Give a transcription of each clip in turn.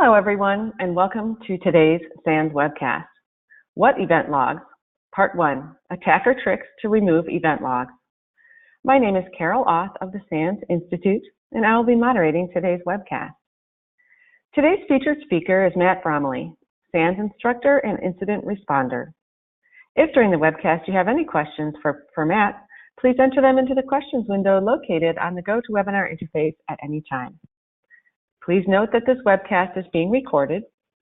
Hello, everyone, and welcome to today's SANS webcast. What event logs? Part 1, Attacker Tricks to Remove Event Logs. My name is Carol Auth of the SANS Institute, and I will be moderating today's webcast. Today's featured speaker is Matt Bromley, SANS instructor and incident responder. If during the webcast you have any questions for Matt, please enter them into the questions window located on the GoToWebinar interface at any time. Please note that this webcast is being recorded,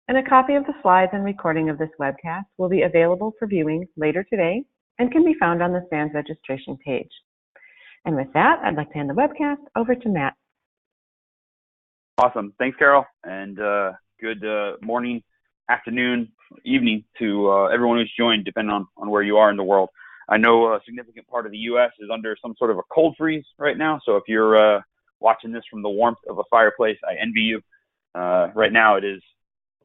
and a copy of the slides and recording of this webcast will be available for viewing later today and can be found on the SANS registration page. And with that, I'd like to hand the webcast over to Matt. Awesome. Thanks, Carol, and good morning, afternoon, evening to everyone who's joined, depending on where you are in the world. I know a significant part of the U.S. is under some sort of a cold freeze right now, so if you're watching this from the warmth of a fireplace, I envy you. Right now it is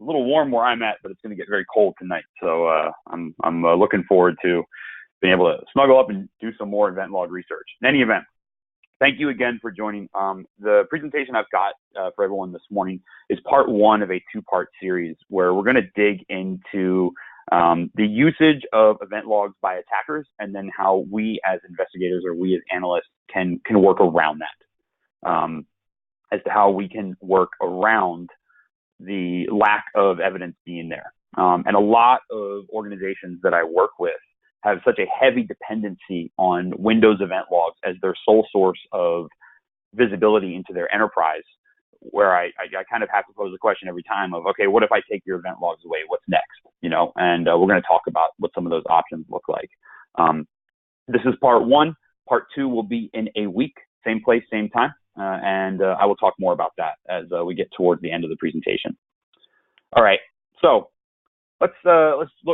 a little warm where I'm at, but it's going to get very cold tonight. So I'm looking forward to being able to snuggle up and do some more event log research. In any event, thank you again for joining. The presentation I've got for everyone this morning is part 1 of a 2-part series where we're going to dig into the usage of event logs by attackers, and then how we as investigators or we as analysts can work around that. As to how we can work around the lack of evidence being there. And a lot of organizations that I work with have such a heavy dependency on Windows event logs as their sole source of visibility into their enterprise, where I kind of have to pose the question every time of, okay, what if I take your event logs away? What's next? You know, and we're going to talk about what some of those options look like. This is part 1. Part 2 will be in a week, same place, same time. And I will talk more about that as we get towards the end of the presentation. All right, so let's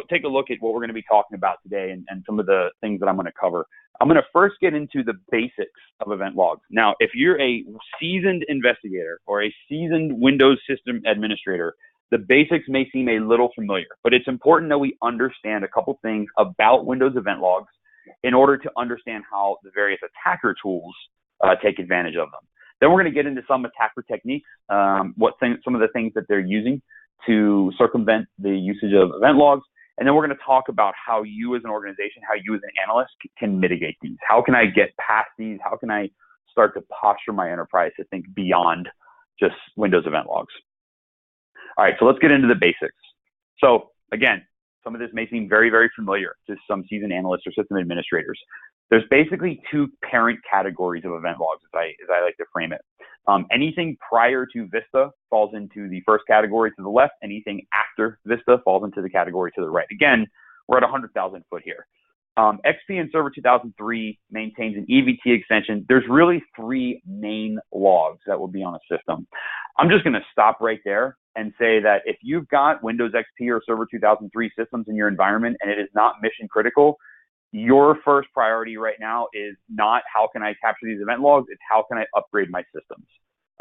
take a look at what we're going to be talking about today and some of the things that I'm going to cover. I'm going to first get into the basics of event logs. Now, if you're a seasoned investigator or a seasoned Windows system administrator, the basics may seem a little familiar, but it's important that we understand a couple things about Windows event logs in order to understand how the various attacker tools take advantage of them. Then we're going to get into some attacker techniques, some of the things that they're using to circumvent the usage of event logs. And then we're going to talk about how you as an organization, how you as an analyst can mitigate these. How can I get past these? How can I start to posture my enterprise to think beyond just Windows event logs? All right, so let's get into the basics. So again, some of this may seem very, very familiar to some seasoned analysts or system administrators. There's basically 2 parent categories of event logs, as I like to frame it. Anything prior to Vista falls into the first category to the left. Anything after Vista falls into the category to the right. Again, we're at 100,000 foot here. XP and Server 2003 maintains an EVT extension. There's really 3 main logs that will be on a system. I'm just going to stop right there and say that if you've got Windows XP or Server 2003 systems in your environment and it is not mission critical, your first priority right now is not how can I capture these event logs, it's how can I upgrade my systems.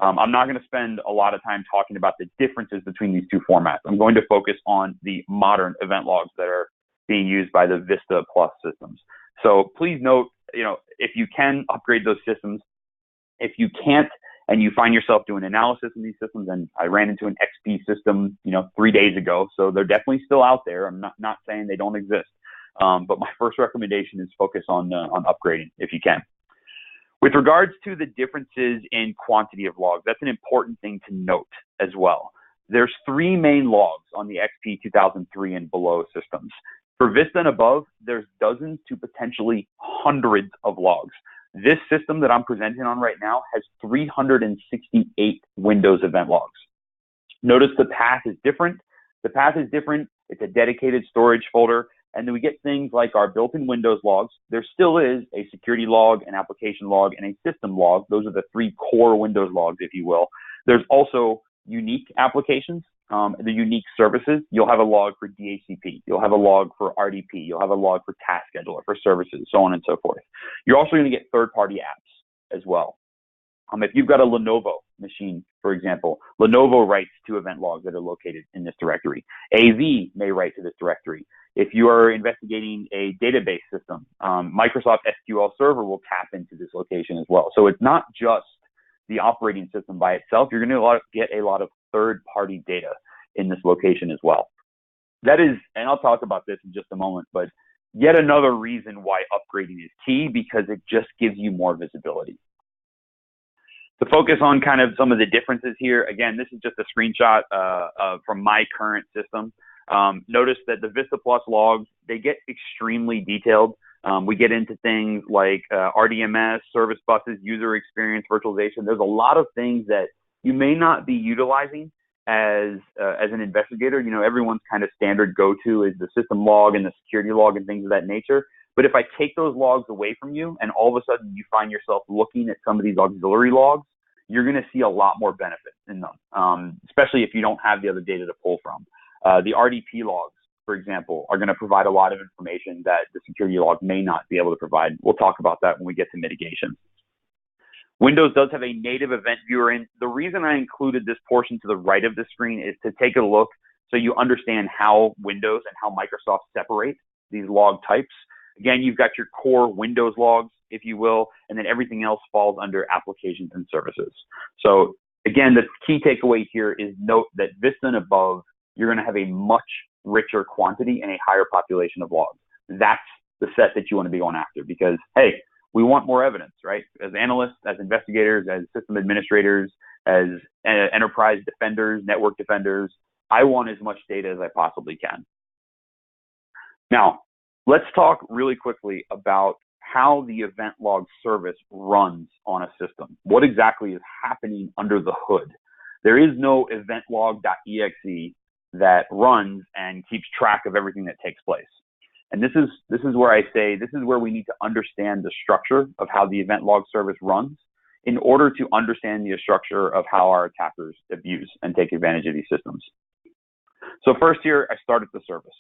I'm not going to spend a lot of time talking about the differences between these 2 formats. I'm going to focus on the modern event logs that are being used by the Vista Plus systems. So please note, if you can upgrade those systems, if you can't, and you find yourself doing analysis in these systems, and I ran into an XP system, 3 days ago, so they're definitely still out there. I'm not saying they don't exist. But my first recommendation is focus on upgrading if you can. With regards to the differences in quantity of logs, that's an important thing to note as well. There's 3 main logs on the XP 2003 and below systems. For Vista and above, there's dozens to potentially hundreds of logs. This system that I'm presenting on right now has 368 Windows event logs. Notice the path is different. The path is different. It's a dedicated storage folder. And then we get things like our built-in Windows logs. There still is a security log, an application log, and a system log. Those are the 3 core Windows logs, if you will. There's also unique applications, the unique services. You'll have a log for DHCP. You'll have a log for RDP. You'll have a log for Task Scheduler, for services, so on and so forth. You're also going to get third-party apps as well. If you've got a Lenovo machine, for example, Lenovo writes to event logs that are located in this directory. AV may write to this directory. If you are investigating a database system, Microsoft SQL Server will tap into this location as well. So it's not just the operating system by itself. You're going to get a lot of third-party data in this location as well. That is, and I'll talk about this in just a moment, but yet another reason why upgrading is key, because it just gives you more visibility. To focus on kind of some of the differences here, again, this is just a screenshot from my current system. Notice that the Vista Plus logs, they get extremely detailed. We get into things like RDMS, service buses, user experience, virtualization. There's a lot of things that you may not be utilizing as an investigator. You know, everyone's kind of standard go-to is the system log and the security log and things of that nature. But if I take those logs away from you and all of a sudden you find yourself looking at some of these auxiliary logs, you're going to see a lot more benefit in them, especially if you don't have the other data to pull from. The RDP logs, for example, are going to provide a lot of information that the security log may not be able to provide. We'll talk about that when we get to mitigation. Windows does have a native event viewer in. The reason I included this portion to the right of the screen is to take a look so you understand how Windows and how Microsoft separate these log types. Again, you've got your core Windows logs, if you will, and then everything else falls under applications and services. So again, the key takeaway here is note that Vista and above, you're going to have a much richer quantity and a higher population of logs. That's the set that you want to be going after because, hey, we want more evidence, right? As analysts, as investigators, as system administrators, as enterprise defenders, network defenders, I want as much data as I possibly can. Now, let's talk really quickly about how the event log service runs on a system. What exactly is happening under the hood? There is no event log.exe that runs and keeps track of everything that takes place. And this is where I say, this is where we need to understand the structure of how the event log service runs in order to understand the structure of how our attackers abuse and take advantage of these systems. So first here, I start at the service.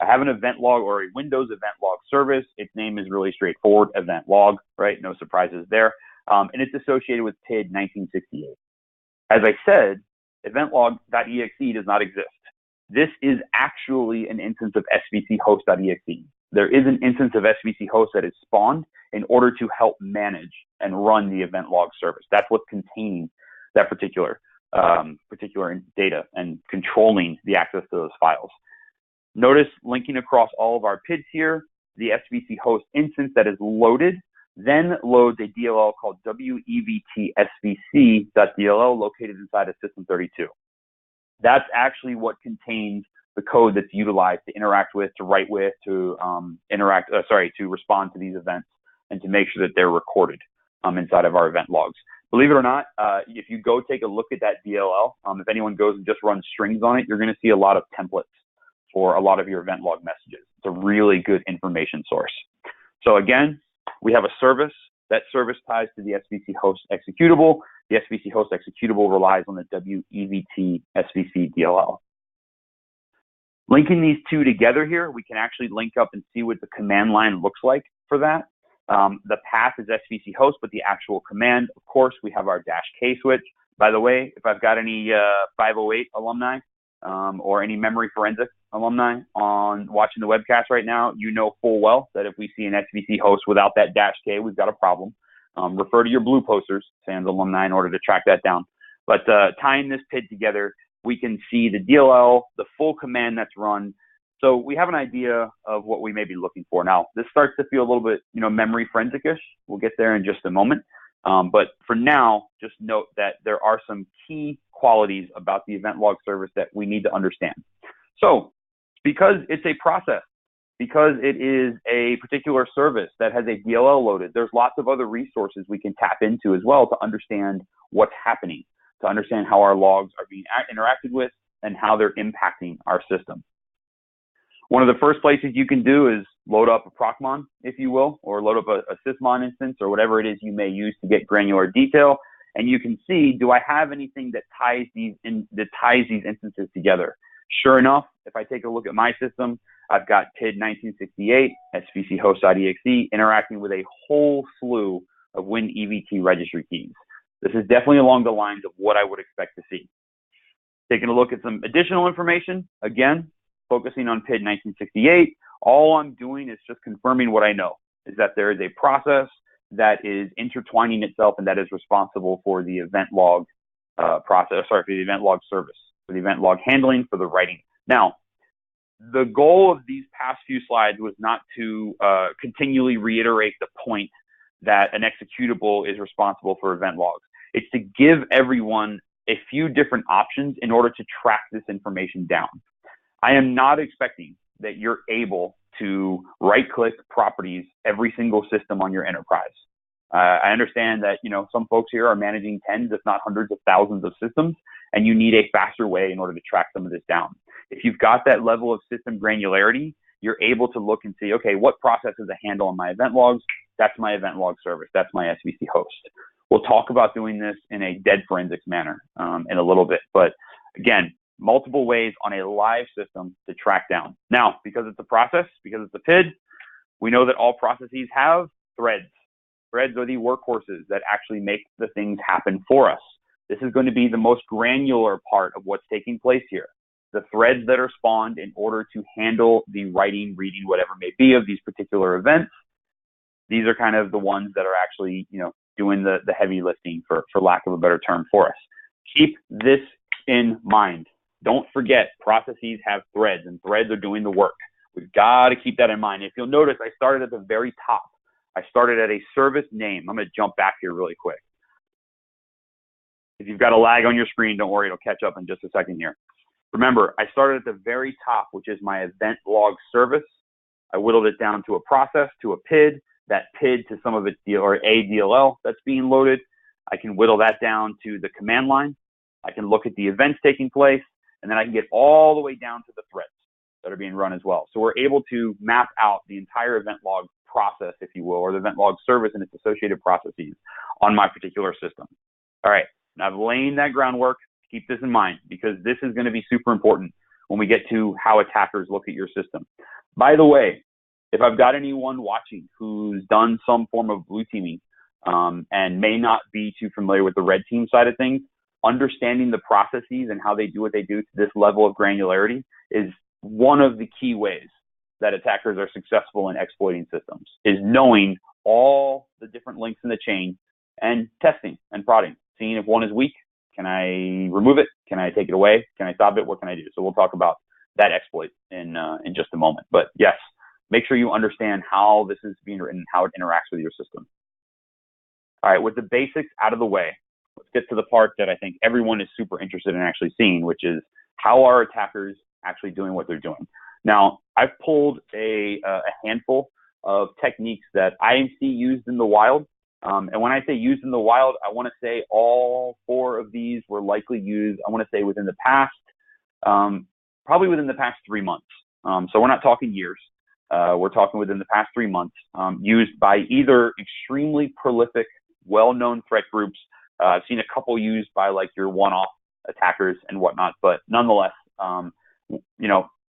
I have an event log or a Windows event log service. Its name is really straightforward, event log, right? No surprises there. And it's associated with PID 1968. As I said, eventlog.exe does not exist. This is actually an instance of svc host.exe. There is an instance of svc host that is spawned in order to help manage and run the event log service. That's what's containing that particular data and controlling the access to those files. Notice linking across all of our PIDs here, the svc host instance that is loaded, then loads a DLL called wevtsvc.dll located inside of system32. That's actually what contains the code that's utilized to interact with, to write with, to to respond to these events and to make sure that they're recorded inside of our event logs. Believe it or not, if you go take a look at that DLL, if anyone goes and just runs strings on it, you're going to see a lot of templates for a lot of your event log messages. It's a really good information source. So again, we have a service. That service ties to the svc host executable. The svc host executable relies on the wevt svc DLL. Linking these two together here, we can actually link up and see what the command line looks like for that. The path is svc host, but the actual command, of course, we have our -k switch. By the way, if I've got any 508 alumni or any memory forensic alumni on watching the webcast right now, you know full well that if we see an svc host without that -k, we've got a problem. Refer to your blue posters, SANS alumni, in order to track that down. But tying this PID together, we can see the DLL, the full command that's run. So we have an idea of what we may be looking for. Now, this starts to feel a little bit, memory forensic-ish. We'll get there in just a moment. But for now, just note that there are some key qualities about the event log service that we need to understand. So because it's a process, because it is a particular service that has a DLL loaded, there's lots of other resources we can tap into as well to understand what's happening, to understand how our logs are being interacted with and how they're impacting our system. One of the first places you can do is load up a procmon, if you will, or load up a sysmon instance or whatever it is you may use to get granular detail. And you can see, do I have anything that ties these instances together? Sure enough, if I take a look at my system, I've got PID 1968, svc host.exe, interacting with a whole slew of WinEVT registry keys. This is definitely along the lines of what I would expect to see. Taking a look at some additional information, again, focusing on PID 1968, all I'm doing is just confirming what I know, is that there is a process that is intertwining itself and that is responsible for the event log for the event log service, for the event log handling, for the writing. Now, the goal of these past few slides was not to continually reiterate the point that an executable is responsible for event logs. It's to give everyone a few different options in order to track this information down. I am not expecting that you're able to right-click properties every single system on your enterprise. I understand that, some folks here are managing tens, if not hundreds of thousands of systems, and you need a faster way in order to track some of this down. If you've got that level of system granularity, you're able to look and see, okay, what processes a handle on my event logs? That's my event log service. That's my SVC host. We'll talk about doing this in a dead forensics manner in a little bit. But again, multiple ways on a live system to track down. Now, because it's a process, because it's a PID, we know that all processes have threads. Threads are the workhorses that actually make the things happen for us. This is going to be the most granular part of what's taking place here. The threads that are spawned in order to handle the writing, reading, whatever may be of these particular events. These are kind of the ones that are actually, doing the heavy lifting, for lack of a better term, for us. Keep this in mind. Don't forget, processes have threads, and threads are doing the work. We've got to keep that in mind. If you'll notice, I started at the very top. I started at a service name. I'm going to jump back here really quick. If you've got a lag on your screen, don't worry, it'll catch up in just a second here. Remember, I started at the very top, which is my event log service. I whittled it down to a process, to a PID, that PID to some of its or a DLL that's being loaded. I can whittle that down to the command line. I can look at the events taking place, and then I can get all the way down to the threads that are being run as well. So we're able to map out the entire event log process, if you will, or the event log service and its associated processes on my particular system. All right, now I've laid that groundwork. Keep this in mind, because this is going to be super important when we get to how attackers look at your system. By the way, if I've got anyone watching who's done some form of blue teaming and may not be too familiar with the red team side of things, understanding the processes and how they do what they do to this level of granularity is one of the key ways that attackers are successful in exploiting systems, is knowing all the different links in the chain and testing and prodding, seeing if one is weak. Can I remove it? Can I take it away? Can I stop it? What can I do? So we'll talk about that exploit in just a moment. But yes, make sure you understand how this is being written, how it interacts with your system. All right, with the basics out of the way, let's get to the part that I think everyone is super interested in actually seeing, which is how are attackers actually doing what they're doing. Now, I've pulled a handful of techniques that IMC used in the wild. And when I say used in the wild, I want to say all 4 of these were likely used, I want to say within the past, probably within the past 3 months. So we're not talking years. We're talking within the past 3 months, used by either extremely prolific, well-known threat groups. I've seen a couple used by like your one-off attackers and whatnot, but nonetheless,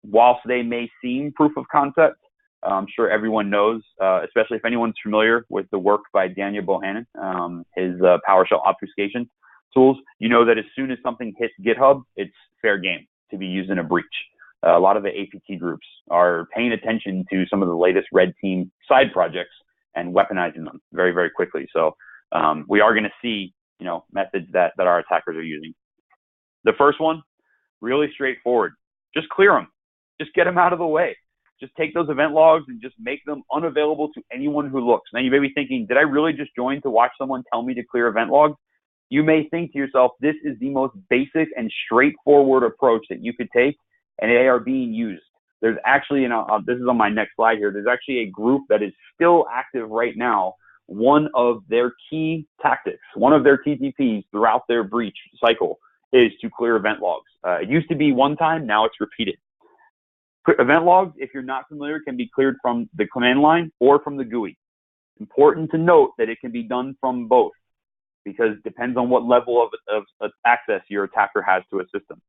whilst they may seem proof of concept, I'm sure everyone knows, especially if anyone's familiar with the work by Daniel Bohannon, his PowerShell obfuscation tools, you know that as soon as something hits GitHub, it's fair game to be used in a breach. A lot of the APT groups are paying attention to some of the latest red team side projects and weaponizing them very, very quickly. So we are going to see, methods that our attackers are using. The first one, really straightforward. Just clear them. Just get them out of the way. Just take those event logs and just make them unavailable to anyone who looks. Now, you may be thinking, did I really just join to watch someone tell me to clear event logs? You may think to yourself, this is the most basic and straightforward approach that you could take, and they are being used. There's actually, this is on my next slide here, there's actually a group that is still active right now. One of their key tactics, one of their TTPs throughout their breach cycle is to clear event logs. It used to be one time, now it's repeated. Event logs, if you're not familiar, can be cleared from the command line or from the GUI. Important to note that it can be done from both, because it depends on what level of access your attacker has to a system.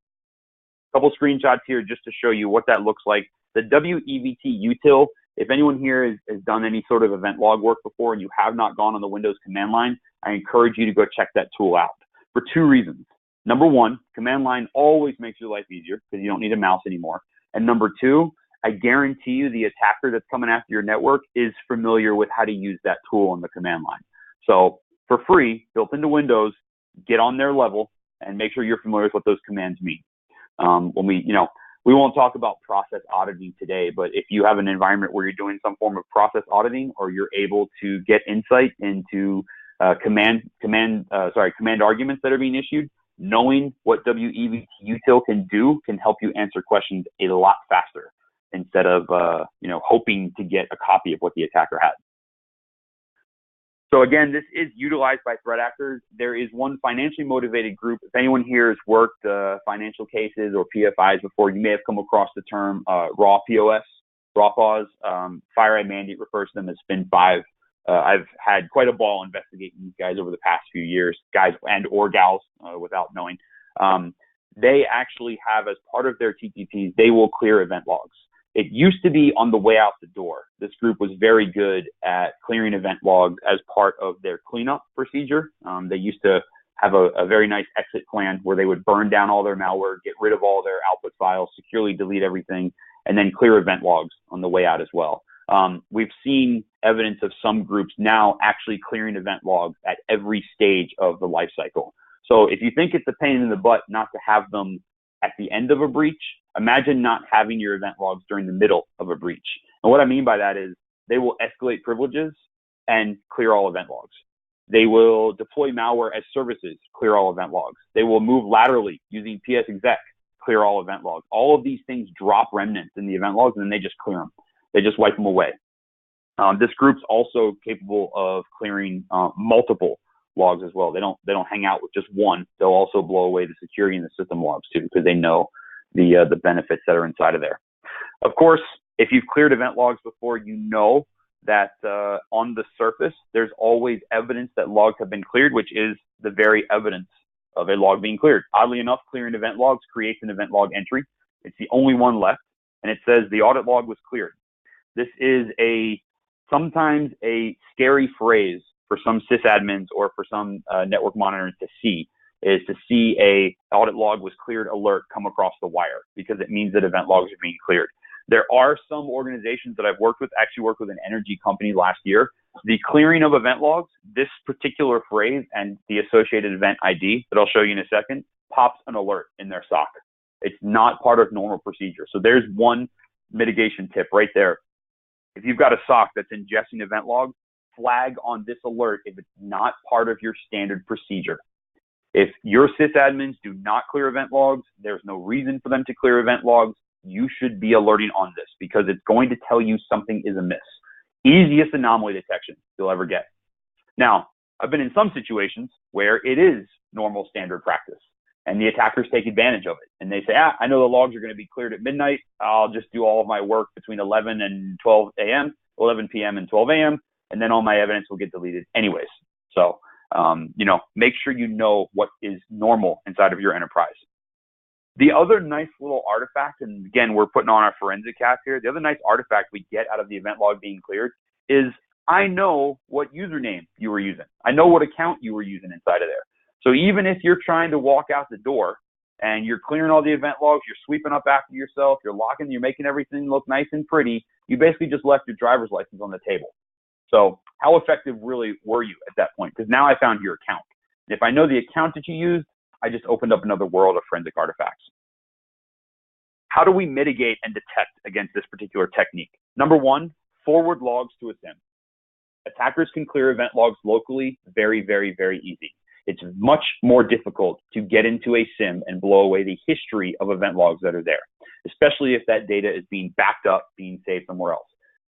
A couple screenshots here just to show you what that looks like. The WEVT util, if anyone here has done any sort of event log work before and you have not gone on the Windows command line, I encourage you to go check that tool out for 2 reasons. Number 1, command line always makes your life easier because you don't need a mouse anymore. And number 2, I guarantee you the attacker that's coming after your network is familiar with how to use that tool on the command line. So for free, built into Windows, get on their level and make sure you're familiar with what those commands mean. When we won't talk about process auditing today, but if you have an environment where you're doing some form of process auditing, or you're able to get insight into command arguments that are being issued, knowing what WEBT-util can do can help you answer questions a lot faster instead of hoping to get a copy of what the attacker had. So again, this is utilized by threat actors. There is one financially motivated group. If anyone here has worked financial cases or PFIs before, you may have come across the term raw POS, raw POS. FireEye Mandate refers to them as Spin 5. I've had quite a ball investigating these guys over the past few years, guys and or gals, without knowing. They actually have, as part of their TTPs, they will clear event logs. It used to be on the way out the door. This group was very good at clearing event logs as part of their cleanup procedure. They used to have a very nice exit plan where they would burn down all their malware, get rid of all their output files, securely delete everything, and then clear event logs on the way out as well. We've seen evidence of some groups now actually clearing event logs at every stage of the life cycle. So if you think it's a pain in the butt not to have them at the end of a breach, imagine not having your event logs during the middle of a breach. And what I mean by that is they will escalate privileges and clear all event logs. They will deploy malware as services, clear all event logs. They will move laterally using PsExec, clear all event logs. All of these things drop remnants in the event logs, and then they just clear them. They just wipe them away. This group's also capable of clearing multiple logs as well. They don't hang out with just one. They'll also blow away the security in the system logs too, because they know the benefits that are inside of there. Of course, if you've cleared event logs before, you know that on the surface, there's always evidence that logs have been cleared, which is the very evidence of a log being cleared. Oddly enough, clearing event logs creates an event log entry. It's the only one left, and it says the audit log was cleared. This is sometimes a scary phrase for some sysadmins or for some network monitors to see, is to see a audit log was cleared alert come across the wire, because it means that event logs are being cleared. There are some organizations that I've worked with, actually worked with an energy company last year. The clearing of event logs, this particular phrase and the associated event ID that I'll show you in a second, pops an alert in their SOC. It's not part of normal procedure. So there's one mitigation tip right there. If you've got a SOC that's ingesting event logs, flag on this alert if it's not part of your standard procedure. If your sysadmins do not clear event logs, there's no reason for them to clear event logs. You should be alerting on this, because it's going to tell you something is amiss. Easiest anomaly detection you'll ever get. Now, I've been in some situations where it is normal standard practice, and the attackers take advantage of it. And they say, I know the logs are going to be cleared at midnight. I'll just do all of my work between 11 and 12 a.m., 11 p.m. and 12 a.m., and then all my evidence will get deleted anyways. So, make sure you know what is normal inside of your enterprise. The other nice little artifact, and again, we're putting on our forensic cap here, the other nice artifact we get out of the event log being cleared is I know what username you were using. I know what account you were using inside of there. So even if you're trying to walk out the door and you're clearing all the event logs, you're sweeping up after yourself, you're making everything look nice and pretty, you basically just left your driver's license on the table. So how effective really were you at that point? Because now I found your account. And if I know the account that you used, I just opened up another world of forensic artifacts. How do we mitigate and detect against this particular technique? Number one, forward logs to a SIEM. Attackers can clear event logs locally very, very, very easy. It's much more difficult to get into a SIEM and blow away the history of event logs that are there, especially if that data is being backed up, being saved somewhere else.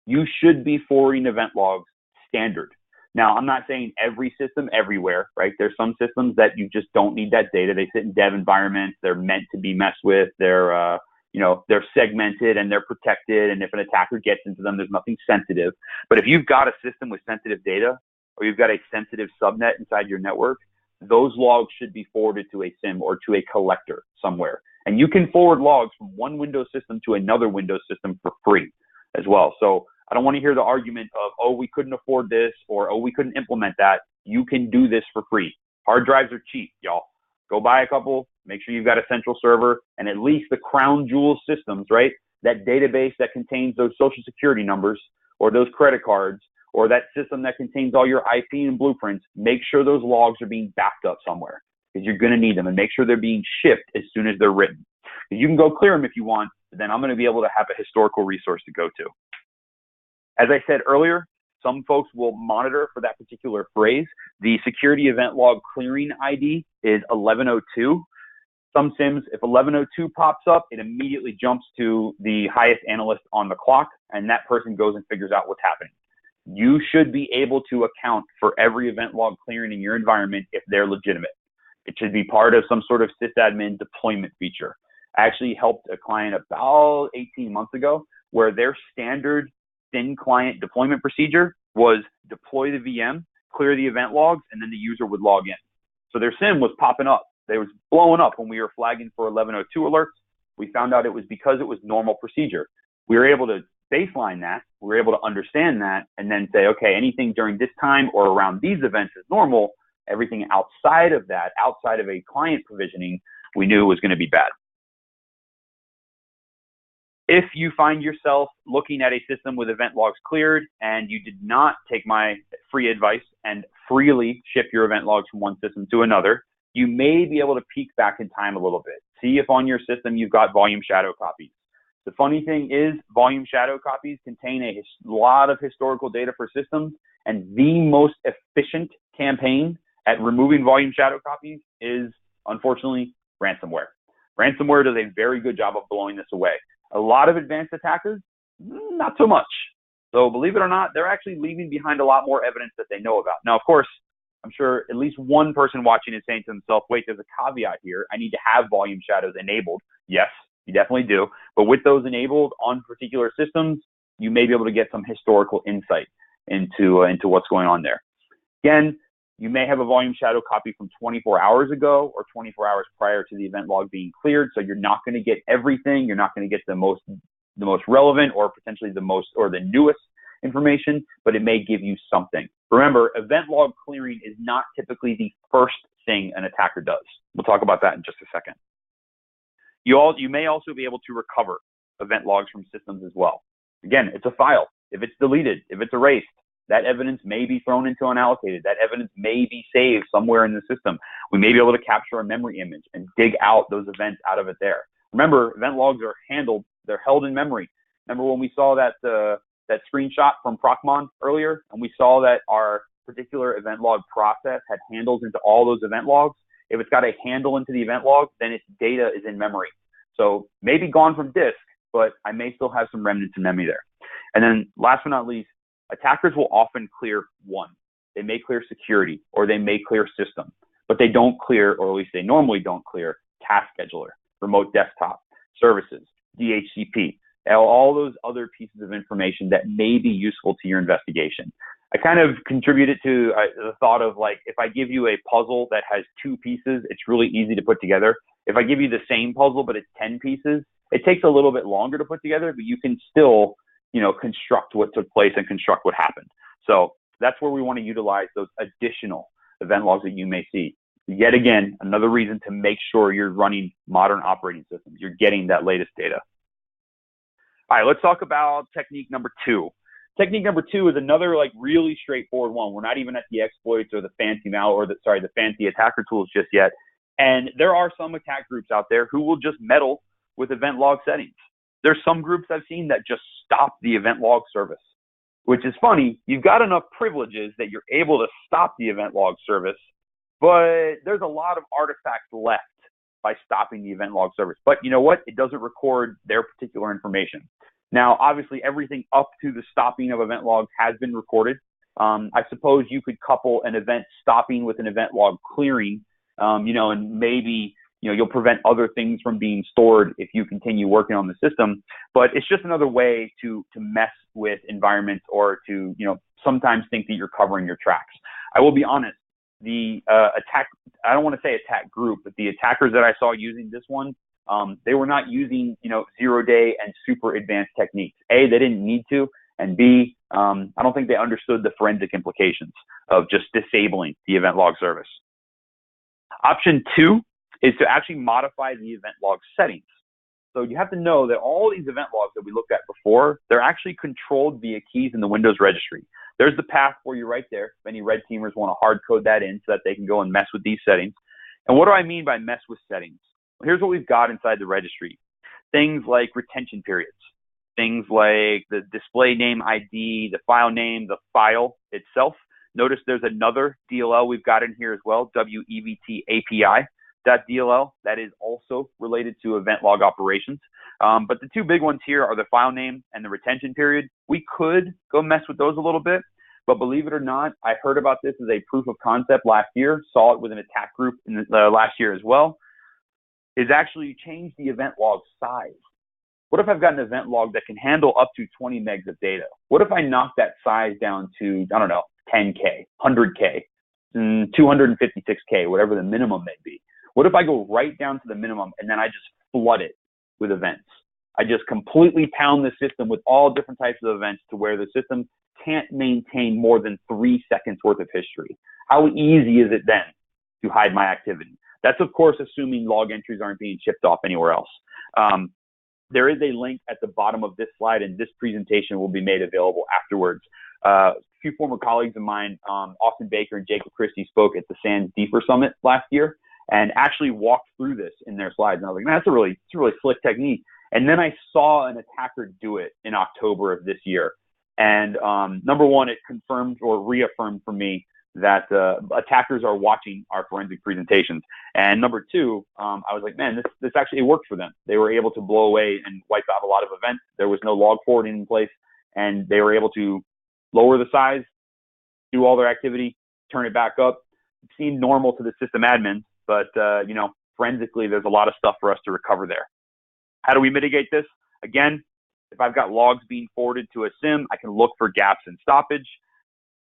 You should be forwarding event logs standard. Now, I'm not saying every system everywhere, right? There's some systems that you just don't need that data. They sit in dev environments. They're meant to be messed with. They're segmented and they're protected. And if an attacker gets into them, there's nothing sensitive. But if you've got a system with sensitive data, or you've got a sensitive subnet inside your network, those logs should be forwarded to a SIEM or to a collector somewhere. And you can forward logs from one Windows system to another Windows system for free as well. So I don't want to hear the argument of, oh, we couldn't afford this, or, oh, we couldn't implement that. You can do this for free. Hard drives are cheap, y'all. Go buy a couple, make sure you've got a central server, and at least the crown jewel systems, right? That database that contains those social security numbers, or those credit cards, or that system that contains all your IP and blueprints, make sure those logs are being backed up somewhere. because you're going to need them, and make sure they're being shipped as soon as they're written. You can go clear them if you want, but then I'm going to be able to have a historical resource to go to. As I said earlier, some folks will monitor for that particular phrase. The security event log clearing ID is 1102. Some SIMs, if 1102 pops up, it immediately jumps to the highest analyst on the clock, and that person goes and figures out what's happening. You should be able to account for every event log clearing in your environment if they're legitimate. It should be part of some sort of sysadmin deployment feature. I actually helped a client about 18 months ago where their standard thin client deployment procedure was deploy the VM, clear the event logs, and then the user would log in. So their SIM was popping up. They was blowing up when we were flagging for 1102 alerts. We found out it was because it was normal procedure. We were able to baseline that. We were able to understand that and then say, okay, anything during this time or around these events is normal. Everything outside of that, outside of a client provisioning, we knew was going to be bad. If you find yourself looking at a system with event logs cleared and you did not take my free advice and freely ship your event logs from one system to another, you may be able to peek back in time a little bit. See if on your system you've got volume shadow copies. The funny thing is volume shadow copies contain a lot of historical data for systems, and the most efficient campaign at removing volume shadow copies is, unfortunately, ransomware. Ransomware does a very good job of blowing this away. A lot of advanced attackers, not so much. So believe it or not, they're actually leaving behind a lot more evidence that they know about. Now, of course, I'm sure at least one person watching is saying to themselves, wait, there's a caveat here. I need to have volume shadows enabled. Yes, you definitely do. But with those enabled on particular systems, you may be able to get some historical insight into what's going on there. Again, you may have a volume shadow copy from 24 hours ago or 24 hours prior to the event log being cleared. So you're not going to get everything. You're not going to get the most relevant or potentially the most or the newest information, but it may give you something. Remember, event log clearing is not typically the first thing an attacker does. We'll talk about that in just a second. You may also be able to recover event logs from systems as well. Again, it's a file. If it's deleted, if it's erased, that evidence may be thrown into unallocated. That evidence may be saved somewhere in the system. We may be able to capture a memory image and dig out those events out of it there. Remember, event logs are they're held in memory. Remember when we saw that screenshot from Procmon earlier, and we saw that our particular event log process had handles into all those event logs? If it's got a handle into the event log, then its data is in memory. So maybe gone from disk, but I may still have some remnants in memory there. And then last but not least, attackers will often clear one. They may clear security or they may clear system, but they don't clear, or at least they normally don't clear, task scheduler, remote desktop, services, DHCP, all those other pieces of information that may be useful to your investigation. I kind of contributed to the thought of, like, if I give you a puzzle that has 2 pieces, it's really easy to put together. If I give you the same puzzle, but it's 10 pieces, it takes a little bit longer to put together, but you can still, construct what took place and construct what happened. So that's where we want to utilize those additional event logs that you may see. Yet again, another reason to make sure you're running modern operating systems. You're getting that latest data. All right, let's talk about technique number 2. Technique number 2 is another really straightforward one. We're not even at the exploits or the fancy the fancy attacker tools just yet. And there are some attack groups out there who will just meddle with event log settings. There's some groups I've seen that just stop the event log service, which is funny. You've got enough privileges that you're able to stop the event log service, but there's a lot of artifacts left by stopping the event log service. But you know what? It doesn't record their particular information. Now, obviously, everything up to the stopping of event logs has been recorded. I suppose you could couple an event stopping with an event log clearing, and maybe you'll prevent other things from being stored if you continue working on the system. But it's just another way to mess with environments or to sometimes think that you're covering your tracks. I will be honest. The I don't want to say attack group, but the attackers that I saw using this one, they were not using, 0-day and super advanced techniques. A, they didn't need to, and B, I don't think they understood the forensic implications of just disabling the event log service. Option 2 is to actually modify the event log settings. So you have to know that all these event logs that we looked at before, they're actually controlled via keys in the Windows registry. There's the path for you right there. If any red teamers want to hard code that in so that they can go and mess with these settings. And what do I mean by mess with settings? Well, here's what we've got inside the registry. Things like retention periods, things like the display name ID, the file name, the file itself. Notice there's another DLL we've got in here as well, WEVT API.DLL. That is also related to event log operations. But the two big ones here are the file name and the retention period. We could go mess with those a little bit, but believe it or not, I heard about this as a proof of concept last year, saw it with an attack group in last year as well, is actually change the event log size. What if I've got an event log that can handle up to 20 megs of data? What if I knock that size down to, I don't know, 10K, 100K, 256K, whatever the minimum may be? What if I go right down to the minimum and then I just flood it with events? I just completely pound the system with all different types of events to where the system can't maintain more than 3 seconds worth of history. How easy is it then to hide my activity? That's, of course, assuming log entries aren't being shipped off anywhere else. There is a link at the bottom of this slide, and this presentation will be made available afterwards. A few former colleagues of mine, Austin Baker and Jacob Christie, spoke at the SANS Deeper Summit last year and actually walked through this in their slides. And I was like, man, it's a really slick technique. And then I saw an attacker do it in October of this year. And number one, it confirmed or reaffirmed for me that attackers are watching our forensic presentations. And number two, I was like, man, this actually worked for them. They were able to blow away and wipe out a lot of events. There was no log forwarding in place, and they were able to lower the size, do all their activity, turn it back up. It seemed normal to the system admins, but forensically, there's a lot of stuff for us to recover there. How do we mitigate this? Again, if I've got logs being forwarded to a SIEM, I can look for gaps in stoppage.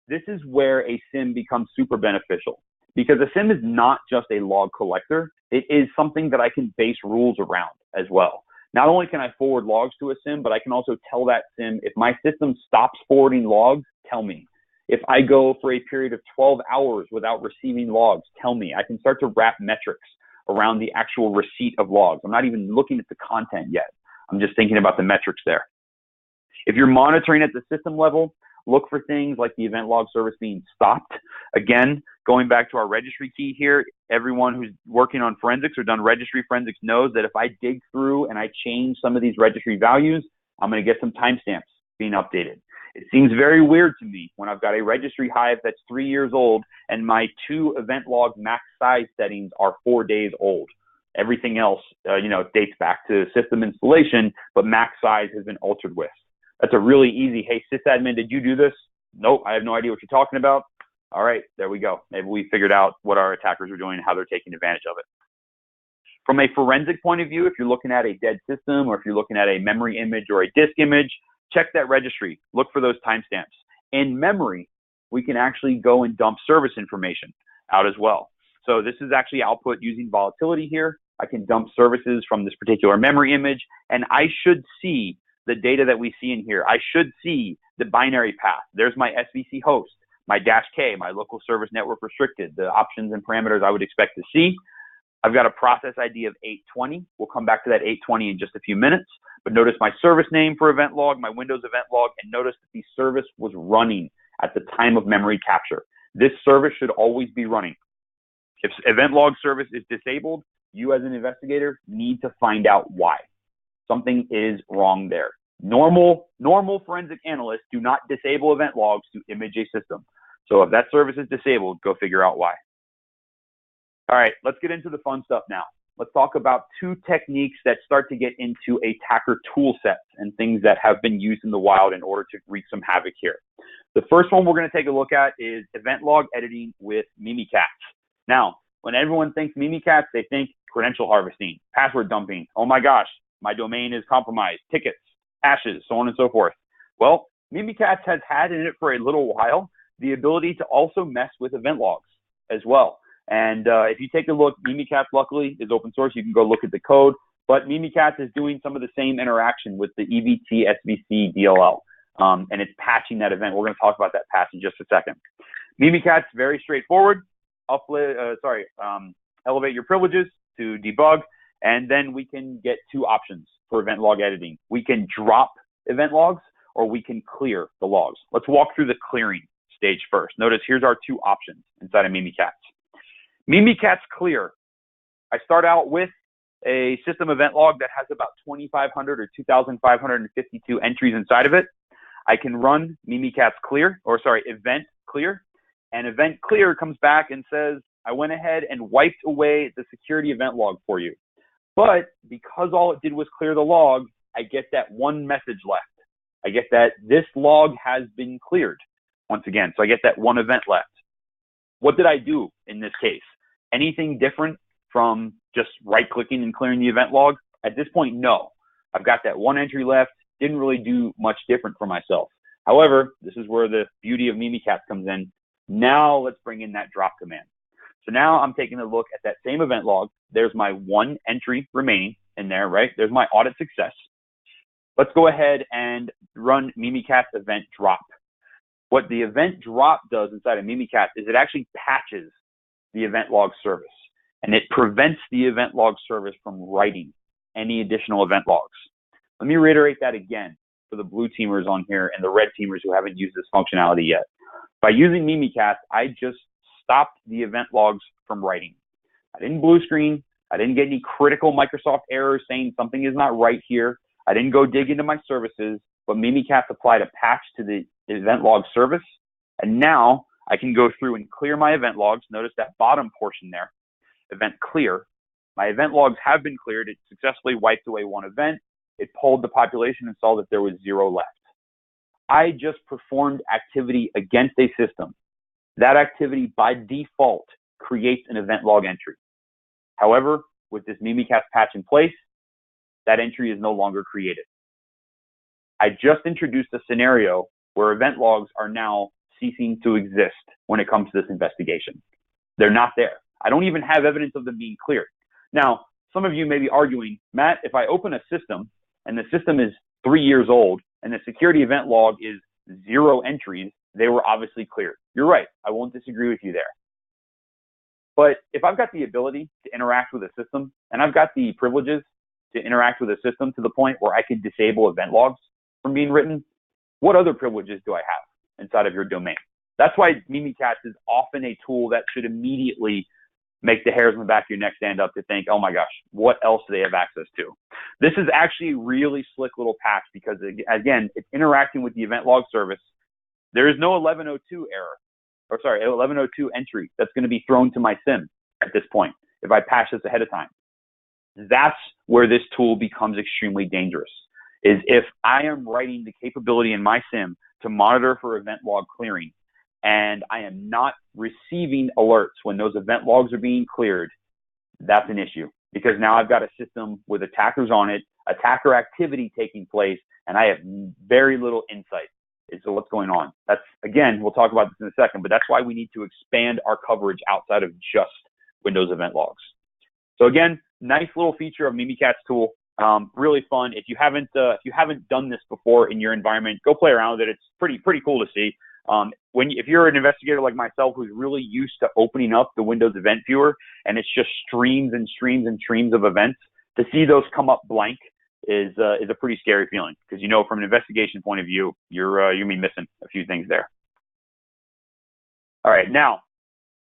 This is where a SIEM becomes super beneficial, because a SIEM is not just a log collector. It is something that I can base rules around as well. Not only can I forward logs to a SIEM, but I can also tell that SIEM, if my system stops forwarding logs, tell me. If I go for a period of 12 hours without receiving logs, tell me. I can start to wrap metrics around the actual receipt of logs. I'm not even looking at the content yet. I'm just thinking about the metrics there. If you're monitoring at the system level, look for things like the event log service being stopped. Again, going back to our registry key here, everyone who's working on forensics or done registry forensics knows that if I dig through and I change some of these registry values, I'm going to get some timestamps being updated. It seems very weird to me when I've got a registry hive that's 3 years old and my 2 event log max size settings are 4 days old. Everything else, dates back to system installation, but max size has been altered with. That's a really easy, hey, sysadmin, did you do this? Nope, I have no idea what you're talking about. All right, there we go. Maybe we figured out what our attackers are doing and how they're taking advantage of it. From a forensic point of view, if you're looking at a dead system or if you're looking at a memory image or a disk image, check that registry. Look for those timestamps. In memory, we can actually go and dump service information out as well. So this is actually output using volatility here. I can dump services from this particular memory image, and I should see the data that we see in here. I should see the binary path. There's my SVC host, my -K, my local service network restricted, the options and parameters I would expect to see. I've got a process ID of 820. We'll come back to that 820 in just a few minutes. But notice my service name for event log, my Windows event log, and notice that the service was running at the time of memory capture. This service should always be running. If event log service is disabled, you as an investigator need to find out why. Something is wrong there. Normal forensic analysts do not disable event logs to image a system. So if that service is disabled, go figure out why. All right, let's get into the fun stuff now. Let's talk about 2 techniques that start to get into attacker tool sets and things that have been used in the wild in order to wreak some havoc here. The first one we're going to take a look at is event log editing with Mimikatz. Now, when everyone thinks Mimikatz, they think credential harvesting, password dumping. Oh my gosh, my domain is compromised, tickets, hashes, so on and so forth. Well, Mimikatz has had in it for a little while the ability to also mess with event logs as well. And if you take a look, Mimikatz luckily is open source. You can go look at the code, but Mimikatz is doing some of the same interaction with the EVT SVC DLL, and it's patching that event. We're going to talk about that patch in just a second. Mimikatz, very straightforward. Elevate your privileges to debug, and then we can get 2 options for event log editing. We can drop event logs, or we can clear the logs. Let's walk through the clearing stage first. Notice here's our 2 options inside of Mimikatz. Mimikatz Clear I start out with a system event log that has about 2,500 or 2,552 entries inside of it. I can run Mimikatz clear, or sorry, event clear. And event clear comes back and says, I went ahead and wiped away the security event log for you. But because all it did was clear the log, I get that one message left. I get that this log has been cleared once again. So I get that one event left. What did I do in this case? Anything different from just right-clicking and clearing the event log? At this point, no. I've got that one entry left. Didn't really do much different for myself. However, this is where the beauty of Mimikatz comes in. Now let's bring in that drop command. So now I'm taking a look at that same event log. There's my one entry remaining in there, right? There's my audit success. Let's go ahead and run Mimikatz event drop. What the event drop does inside of Mimikatz is it actually patches the event log service, and it prevents the event log service from writing any additional event logs. Let me reiterate that again for the blue teamers on here and the red teamers who haven't used this functionality yet. By using Mimikatz, I just stopped the event logs from writing. I didn't blue screen. I didn't get any critical Microsoft errors saying something is not right here. I didn't go dig into my services, but Mimikatz applied a patch to the event log service. And now I can go through and clear my event logs. Notice that bottom portion there, event clear. My event logs have been cleared. It successfully wiped away one event. It pulled the population and saw that there was 0 left. I just performed activity against a system. That activity by default creates an event log entry. However, with this Mimikatz patch in place, that entry is no longer created. I just introduced a scenario where event logs are now ceasing to exist when it comes to this investigation. They're not there. I don't even have evidence of them being cleared. Now, some of you may be arguing, Matt, if I open a system and the system is 3 years old and the security event log is 0 entries, they were obviously cleared. You're right. I won't disagree with you there. But if I've got the ability to interact with a system and I've got the privileges to interact with a system to the point where I could disable event logs from being written, what other privileges do I have inside of your domain? That's why Mimikatz is often a tool that should immediately make the hairs on the back of your neck stand up to think, oh my gosh, what else do they have access to? This is actually a really slick little patch because, again, it's interacting with the event log service. There is no 1102 error, or sorry, 1102 entry that's going to be thrown to my SIM at this point if I patch this ahead of time. That's where this tool becomes extremely dangerous, is if I am writing the capability in my SIM to monitor for event log clearing, and I am not receiving alerts when those event logs are being cleared, that's an issue. Because now I've got a system with attackers on it, attacker activity taking place, and I have very little insight into what's going on. That's, again, we'll talk about this in a second, but that's why we need to expand our coverage outside of just Windows event logs. So again, nice little feature of Mimikatz tool. Really fun. If you haven't done this before in your environment, go play around with it. It's pretty cool to see. If you're an investigator like myself who's really used to opening up the Windows Event Viewer and it's just streams and streams and streams of events, to see those come up blank is a pretty scary feeling, because you know from an investigation point of view you're gonna be missing a few things there. All right, now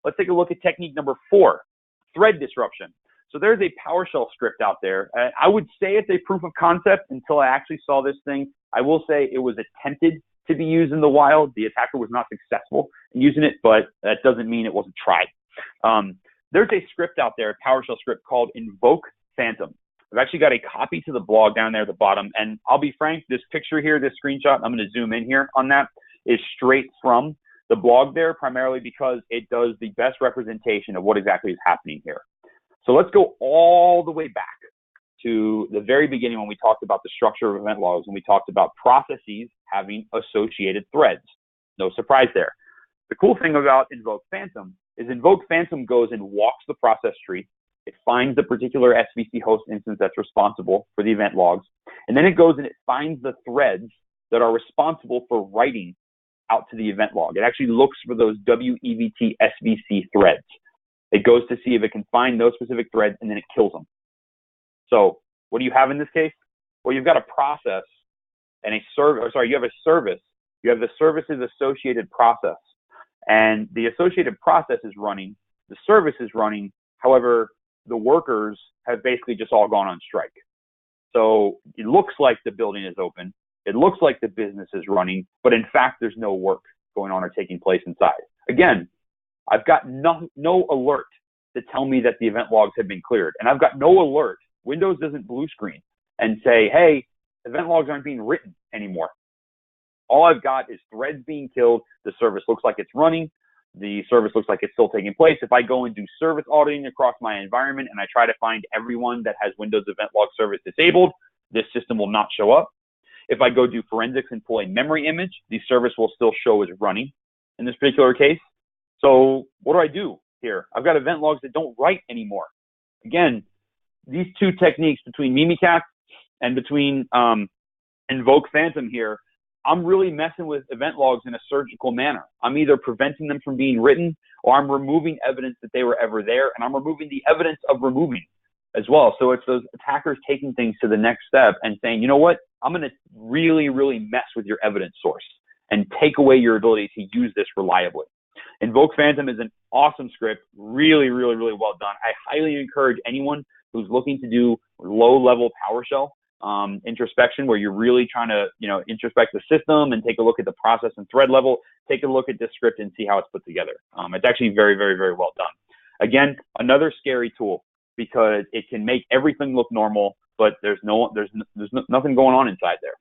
let's take a look at technique number 4, thread disruption. So there's a PowerShell script out there. I would say it's a proof of concept until I actually saw this thing. I will say it was attempted to be used in the wild. The attacker was not successful in using it, but that doesn't mean it wasn't tried. There's a script out there, a PowerShell script called Invoke Phantom. I've actually got a copy to the blog down there at the bottom. And I'll be frank, this picture here, this screenshot, I'm going to zoom in here on that, is straight from the blog there, primarily because it does the best representation of what exactly is happening here. So let's go all the way back to the very beginning when we talked about the structure of event logs, and we talked about processes having associated threads. No surprise there. The cool thing about Invoke Phantom is Invoke Phantom goes and walks the process tree. It finds the particular SVC host instance that's responsible for the event logs, and then it goes and it finds the threads that are responsible for writing out to the event log. It actually looks for those WEVT SVC threads. It goes to see if it can find those specific threads, and then it kills them. So what do you have in this case? Well, you've got a process and you have a service. You have the service's associated process, and the associated process is running. The service is running. However, the workers have basically just all gone on strike. So it looks like the building is open. It looks like the business is running, but in fact, there's no work going on or taking place inside. Again, I've got no alert to tell me that the event logs have been cleared. And I've got no alert. Windows doesn't blue screen and say, hey, event logs aren't being written anymore. All I've got is threads being killed. The service looks like it's running. The service looks like it's still taking place. If I go and do service auditing across my environment and I try to find everyone that has Windows Event Log Service disabled, this system will not show up. If I go do forensics and pull a memory image, the service will still show as running in this particular case. So what do I do here? I've got event logs that don't write anymore. Again, these two techniques between Mimikatz and between Invoke Phantom here, I'm really messing with event logs in a surgical manner. I'm either preventing them from being written or I'm removing evidence that they were ever there, and I'm removing the evidence of removing as well. So it's those attackers taking things to the next step and saying, you know what, I'm going to really, really mess with your evidence source and take away your ability to use this reliably. Invoke Phantom is an awesome script, really, really, really well done. I highly encourage anyone who's looking to do low-level PowerShell introspection, where you're really trying to, introspect the system and take a look at the process and thread level, take a look at this script and see how it's put together. It's actually very, very, very well done. Again, another scary tool because it can make everything look normal, but there's nothing going on inside there.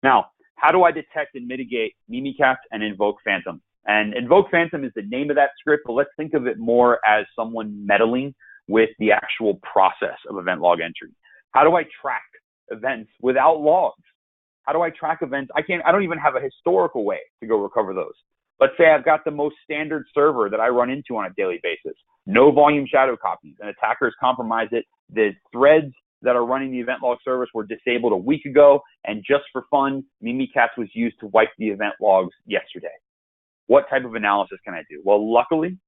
Now, how do I detect and mitigate Mimikatz and Invoke Phantom? And Invoke Phantom is the name of that script, but let's think of it more as someone meddling with the actual process of event log entry. How do I track events without logs? How do I track events? I don't even have a historical way to go recover those. Let's say I've got the most standard server that I run into on a daily basis. No volume shadow copies, and attackers compromise it. The threads that are running the event log service were disabled a week ago, and just for fun, Mimikatz was used to wipe the event logs yesterday. What type of analysis can I do? Well, luckily,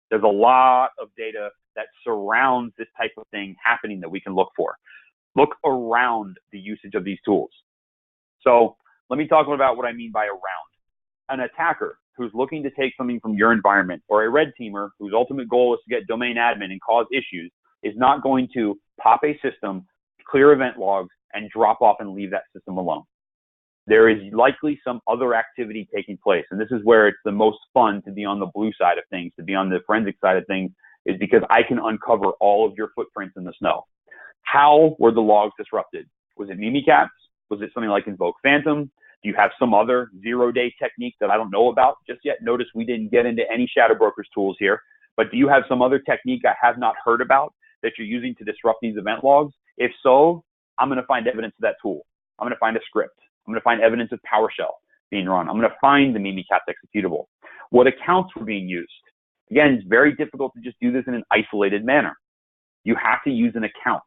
there's a lot of data that surrounds this type of thing happening that we can look for. Look around the usage of these tools. So let me talk about what I mean by around. An attacker who's looking to take something from your environment, or a red teamer whose ultimate goal is to get domain admin and cause issues, is not going to pop a system, clear event logs, and drop off and leave that system alone. There is likely some other activity taking place. And this is where it's the most fun to be on the blue side of things, to be on the forensic side of things, is because I can uncover all of your footprints in the snow. How were the logs disrupted? Was it Mimikatz? Was it something like Invoke Phantom? Do you have some other zero-day technique that I don't know about just yet? Notice we didn't get into any Shadow Brokers tools here, but do you have some other technique I have not heard about that you're using to disrupt these event logs? If so, I'm going to find evidence of that tool. I'm going to find a script. I'm going to find evidence of PowerShell being run. I'm going to find the Mimikatz executable. What accounts were being used? Again, it's very difficult to just do this in an isolated manner. You have to use an account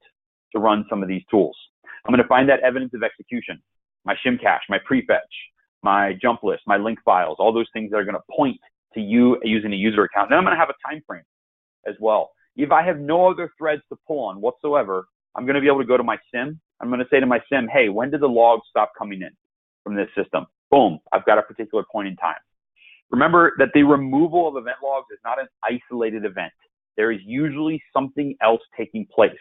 to run some of these tools. I'm going to find that evidence of execution, my shim cache, my prefetch, my jump list, my link files, all those things that are going to point to you using a user account. Then I'm going to have a time frame as well. If I have no other threads to pull on whatsoever, I'm going to be able to go to my SIM. I'm going to say to my SIM, hey, when did the logs stop coming in from this system? Boom, I've got a particular point in time. Remember that the removal of event logs is not an isolated event. There is usually something else taking place,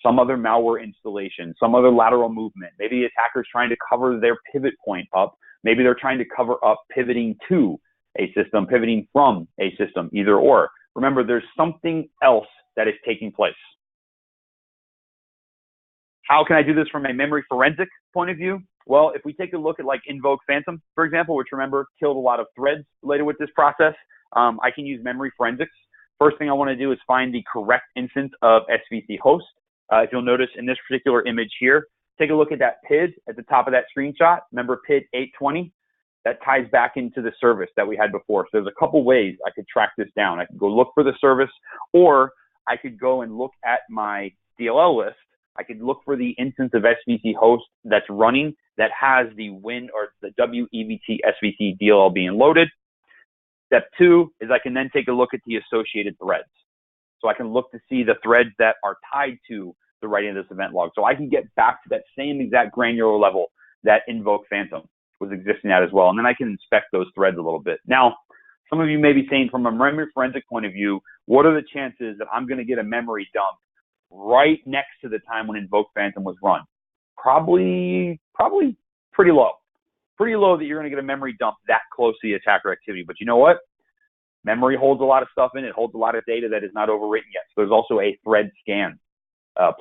some other malware installation, some other lateral movement. Maybe the attacker's trying to cover their pivot point up. Maybe they're trying to cover up pivoting to a system, pivoting from a system, either or. Remember, there's something else that is taking place. How can I do this from a memory forensic point of view? Well, if we take a look at like Invoke Phantom, for example, which remember killed a lot of threads related with this process, I can use memory forensics. First thing I want to do is find the correct instance of SVC host. If you'll notice in this particular image here, take a look at that PID at the top of that screenshot. Remember PID 820? That ties back into the service that we had before. So there's a couple ways I could track this down. I could go look for the service, or I could go and look at my DLL list. I could look for the instance of SVC host that's running that has the Win or the WEVT SVC DLL being loaded. Step two is I can then take a look at the associated threads. So I can look to see the threads that are tied to the writing of this event log. So I can get back to that same exact granular level that Invoke Phantom was existing at as well. And then I can inspect those threads a little bit. Now, Some of you may be saying, from a memory forensic point of view, what are the chances that I'm going to get a memory dump right next to the time when Invoke Phantom was run? Probably pretty low. Pretty low that you're going to get a memory dump that close to the attacker activity. But you know what? Memory holds a lot of stuff in it. It holds a lot of data that is not overwritten yet. So there's also a thread scan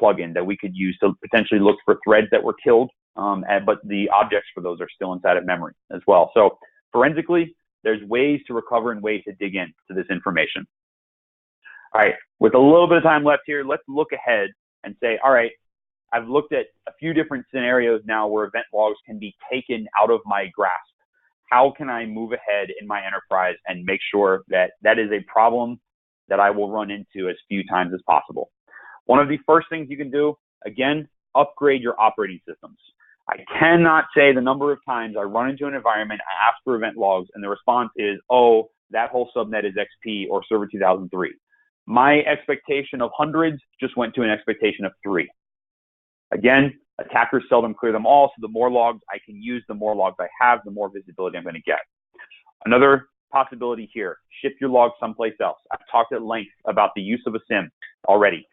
plugin that we could use to potentially look for threads that were killed, but the objects for those are still inside of memory as well. So forensically, there's ways to recover and ways to dig in to this information. All right, with a little bit of time left here, let's look ahead and say, all right, I've looked at a few different scenarios now where event logs can be taken out of my grasp. How can I move ahead in my enterprise and make sure that that is a problem that I will run into as few times as possible? One of the first things you can do, again, upgrade your operating systems. I cannot say the number of times I run into an environment, I ask for event logs, and the response is, oh, that whole subnet is XP or Server 2003. My expectation of hundreds just went to an expectation of 3. Again, attackers seldom clear them all, so the more logs I can use, the more logs I have, the more visibility I'm going to get. Another possibility here, ship your logs someplace else. I've talked at length about the use of a SIEM already.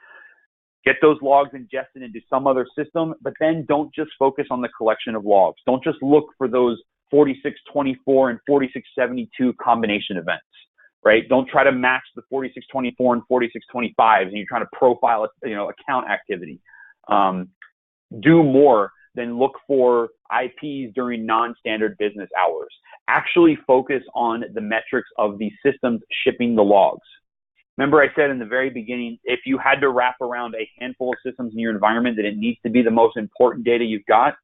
Get those logs ingested into some other system, but then don't just focus on the collection of logs. Don't just look for those 4624 and 4672 combination events, right? Don't try to match the 4624 and 4625 and you're trying to profile, account activity. Do more than look for IPs during non-standard business hours. Actually focus on the metrics of the systems shipping the logs. Remember I said in the very beginning, if you had to wrap around a handful of systems in your environment that it needs to be the most important data you've got,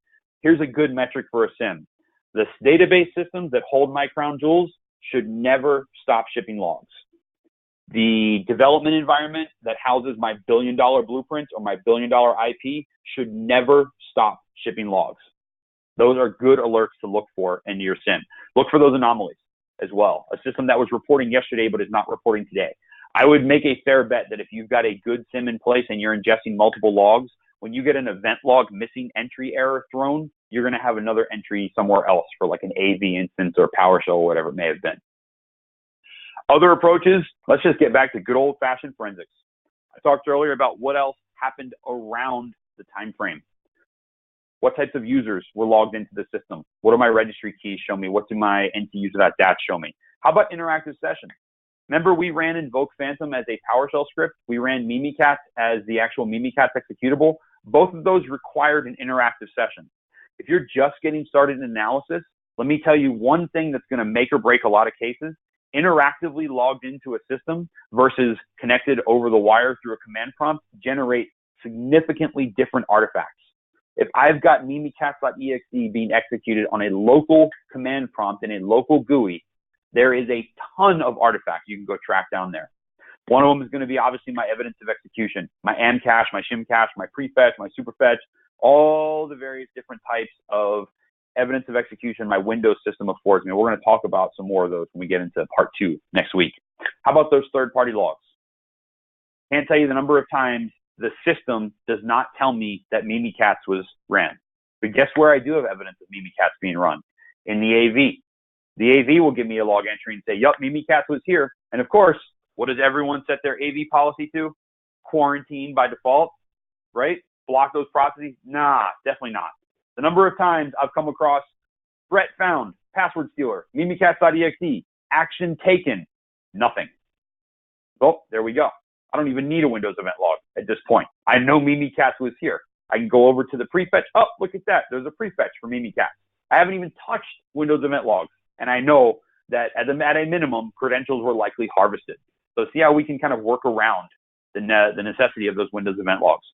here's a good metric for a SIEM. The database systems that hold my crown jewels should never stop shipping logs. The development environment that houses my billion-dollar blueprints or my billion-dollar IP should never stop shipping logs. Those are good alerts to look for in your SIEM. Look for those anomalies as well. A system that was reporting yesterday but is not reporting today. I would make a fair bet that if you've got a good SIEM in place and you're ingesting multiple logs, when you get an event log missing entry error thrown, you're going to have another entry somewhere else for like an AV instance or PowerShell or whatever it may have been. Other approaches, let's just get back to good old-fashioned forensics. I talked earlier about what else happened around the time frame. What types of users were logged into the system? What do my registry keys show me? What do my NTUser.dat show me? How about interactive sessions? Remember, we ran Invoke Phantom as a PowerShell script. We ran Mimikatz as the actual Mimikatz executable. Both of those required an interactive session. If you're just getting started in analysis, let me tell you one thing that's going to make or break a lot of cases. Interactively logged into a system versus connected over the wire through a command prompt generate significantly different artifacts. If I've got mimikatz.exe being executed on a local command prompt in a local GUI, there is a ton of artifacts you can go track down there. One of them is going to be obviously my evidence of execution, my AM cache, my shim cache, my prefetch, my superfetch, all the various different types of evidence of execution, my Windows system affords me. We're going to talk about some more of those when we get into part 2 next week. How about those third-party logs? Can't tell you the number of times the system does not tell me that Mimikatz was ran. But guess where I do have evidence of Mimikatz being run? In the AV. The AV will give me a log entry and say, yup, Mimikatz was here. And of course, what does everyone set their AV policy to? Quarantine by default, right? Block those processes? Nah, definitely not. The number of times I've come across threat found, password stealer, mimikatz.exe, action taken, nothing. Well, there we go. I don't even need a Windows event log at this point. I know Mimikatz was here. I can go over to the prefetch. Oh, look at that. There's a prefetch for Mimikatz. I haven't even touched Windows event logs. And I know that at a minimum, credentials were likely harvested. So see how we can kind of work around the necessity of those Windows event logs.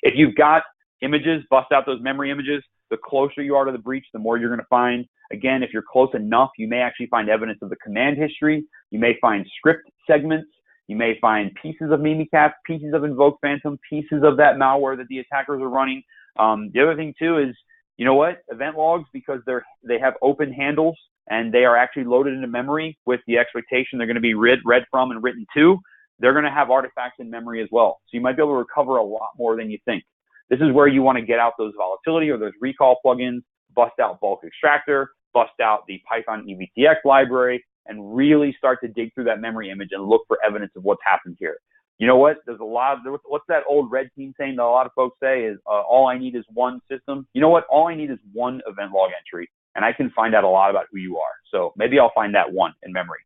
If you've got images, bust out those memory images. The closer you are to the breach, the more you're going to find. Again, if you're close enough, you may actually find evidence of the command history. You may find script segments. You may find pieces of Mimikatz, pieces of Invoke Phantom, pieces of that malware that the attackers are running. The other thing too is, you know what? Event logs, because they have open handles and they are actually loaded into memory with the expectation they're going to be read from and written to, they're going to have artifacts in memory as well. So you might be able to recover a lot more than you think. This is where you want to get out those volatility or those recall plugins, bust out bulk extractor, bust out the Python EVTX library, and really start to dig through that memory image and look for evidence of what's happened here. You know what? What's that old red team saying that a lot of folks say is, all I need is one system. You know what? All I need is one event log entry, and I can find out a lot about who you are. So maybe I'll find that one in memory.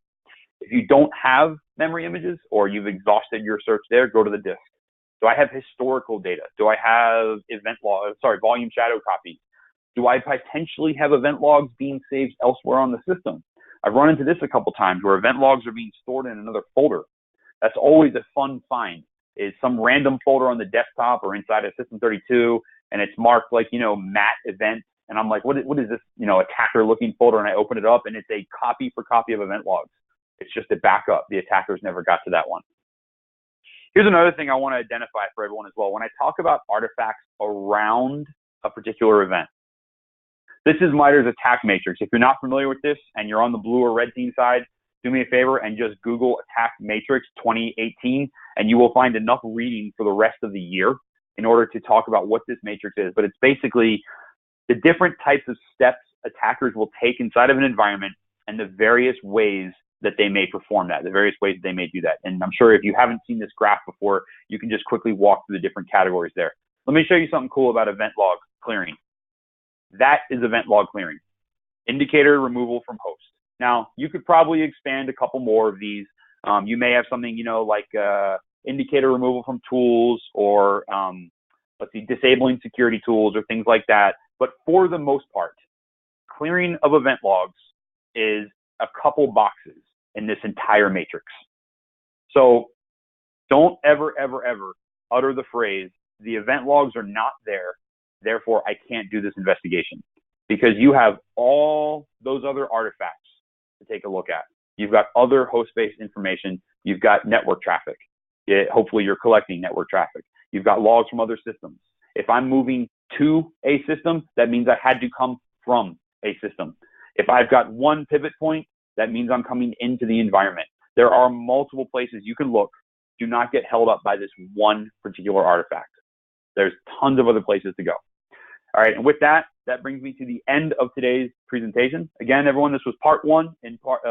If you don't have memory images or you've exhausted your search there, go to the disk. Do I have historical data? Do I have volume shadow copies? Do I potentially have event logs being saved elsewhere on the system? I've run into this a couple times where event logs are being stored in another folder. That's always a fun find, is some random folder on the desktop or inside of System 32, and it's marked like, Matt event. And I'm like, what is this, attacker looking folder? And I open it up and it's a copy for copy of event logs. It's just a backup. The attackers never got to that one. Here's another thing I want to identify for everyone as well. When I talk about artifacts around a particular event, this is MITRE's attack matrix. If you're not familiar with this and you're on the blue or red team side, do me a favor and just Google Attack Matrix 2018, and you will find enough reading for the rest of the year in order to talk about what this matrix is. But it's basically the different types of steps attackers will take inside of an environment and the various ways that they may perform that, the various ways that they may do that. And I'm sure if you haven't seen this graph before, you can just quickly walk through the different categories there. Let me show you something cool about event log clearing. That is event log clearing. Indicator removal from host. Now, you could probably expand a couple more of these. You may have something, like indicator removal from tools or, disabling security tools or things like that. But for the most part, clearing of event logs is a couple boxes in this entire matrix. So don't ever, ever, ever utter the phrase, the event logs are not there, therefore I can't do this investigation. Because you have all those other artifacts to take a look at. You've got other host-based information. You've got network traffic. Hopefully you're collecting network traffic. You've got logs from other systems. If I'm moving to a system, that means I had to come from a system. If I've got one pivot point, that means I'm coming into the environment. There are multiple places you can look. Do not get held up by this one particular artifact. There's tons of other places to go. All right, and with that, that brings me to the end of today's presentation. Again, everyone, this was part one in part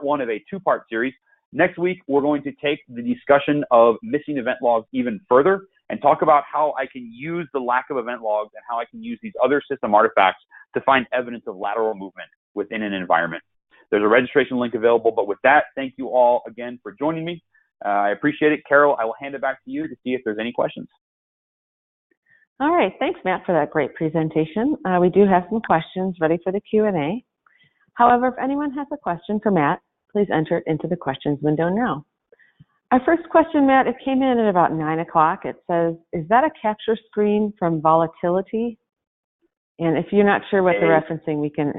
one of a two-part series. Next week, we're going to take the discussion of missing event logs even further and talk about how I can use the lack of event logs and how I can use these other system artifacts to find evidence of lateral movement within an environment. There's a registration link available, but with that, thank you all again for joining me. I appreciate it. Carol, I will hand it back to you to see if there's any questions. All right, thanks, Matt, for that great presentation. We do have some questions ready for the Q&A. However, if anyone has a question for Matt, please enter it into the questions window now. Our first question, Matt, it came in at about 9 o'clock. It says, is that a capture screen from Volatility? And if you're not sure what they're referencing, we can...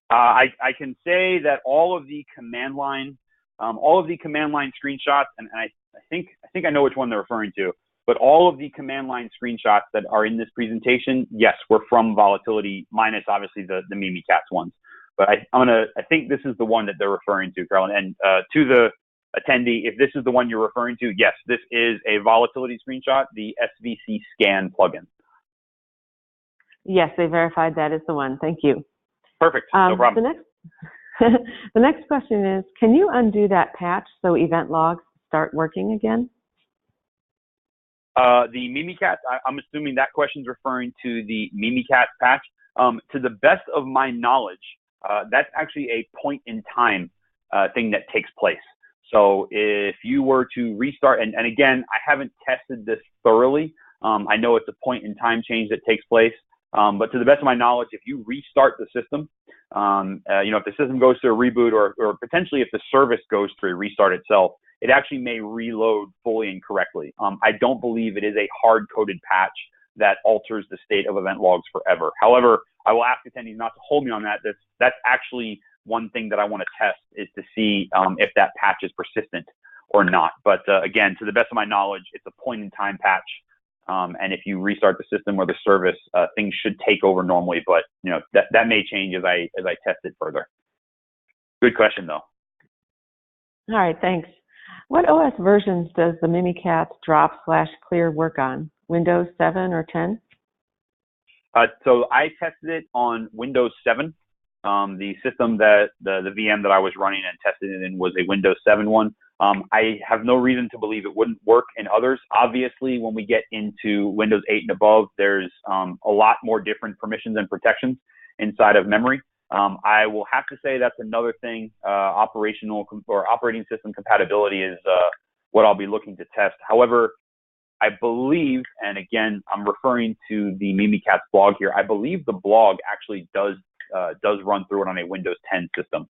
I can say that all of the command line screenshots, and I think I know which one they're referring to, but all of the command line screenshots that are in this presentation, yes, were from Volatility, minus obviously the Mimikatz ones. But I think this is the one that they're referring to, Carolyn. And to the attendee, if this is the one you're referring to, yes, this is a Volatility screenshot, the SVC scan plugin. Yes, they verified that is the one. Thank you. Perfect. No problem. The next question is, can you undo that patch so event logs start working again? The Mimikatz, I'm assuming that question's referring to the Mimikatz patch. To the best of my knowledge, that's actually a point in time thing that takes place. So if you were to restart, and again, I haven't tested this thoroughly. I know it's a point in time change that takes place. But to the best of my knowledge, if you restart the system, if the system goes through a reboot or potentially if the service goes through a restart itself, it actually may reload fully and correctly. I don't believe it is a hard-coded patch that alters the state of event logs forever. However, I will ask attendees not to hold me on that. That's actually one thing that I want to test is to see if that patch is persistent or not. But again, to the best of my knowledge, it's a point-in-time patch. And if you restart the system or the service, things should take over normally. But that may change as I test it further. Good question, though. All right, thanks. What OS versions does the Mimikatz drop/clear work on? Windows 7 or 10? So I tested it on Windows 7. The system that the VM that I was running and tested it in was a Windows 7 one. I have no reason to believe it wouldn't work in others. Obviously, when we get into Windows 8 and above, there's a lot more different permissions and protections inside of memory. I will have to say that's another thing. Operational or operating system compatibility is what I'll be looking to test. However, I believe, and again, I'm referring to the Mimikatz blog here. I believe the blog actually does run through it on a Windows 10 system.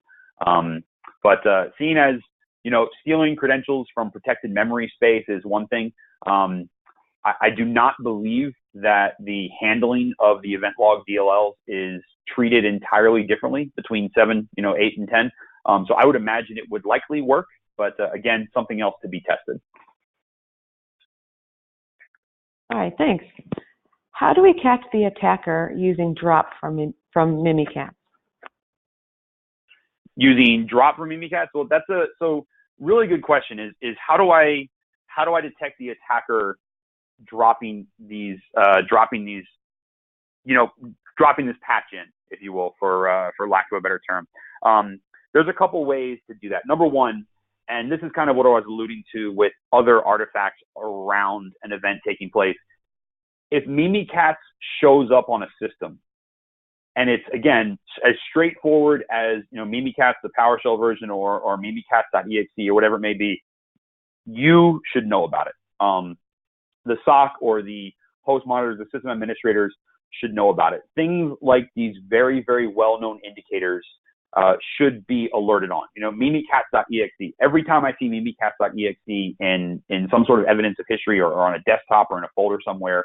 But seeing as, stealing credentials from protected memory space is one thing. I do not believe that the handling of the event log DLLs is treated entirely differently between 7, 8 and 10. So I would imagine it would likely work, but again, something else to be tested. All right, thanks. How do we catch the attacker using drop from Mimikatz? Using drop from Mimikatz? Well, that's a really good question. Is how do I detect the attacker dropping this patch in, if you will, for lack of a better term. There's a couple ways to do that. Number one, and this is kind of what I was alluding to with other artifacts around an event taking place. If Mimikatz shows up on a system, and it's, again, as straightforward as, Mimikatz, the PowerShell version, or Mimikatz.exe, or whatever it may be, you should know about it. The SOC or the host monitors, the system administrators should know about it. Things like these very, very well-known indicators should be alerted on. Mimikatz.exe. Every time I see Mimikatz.exe in some sort of evidence of history or on a desktop or in a folder somewhere,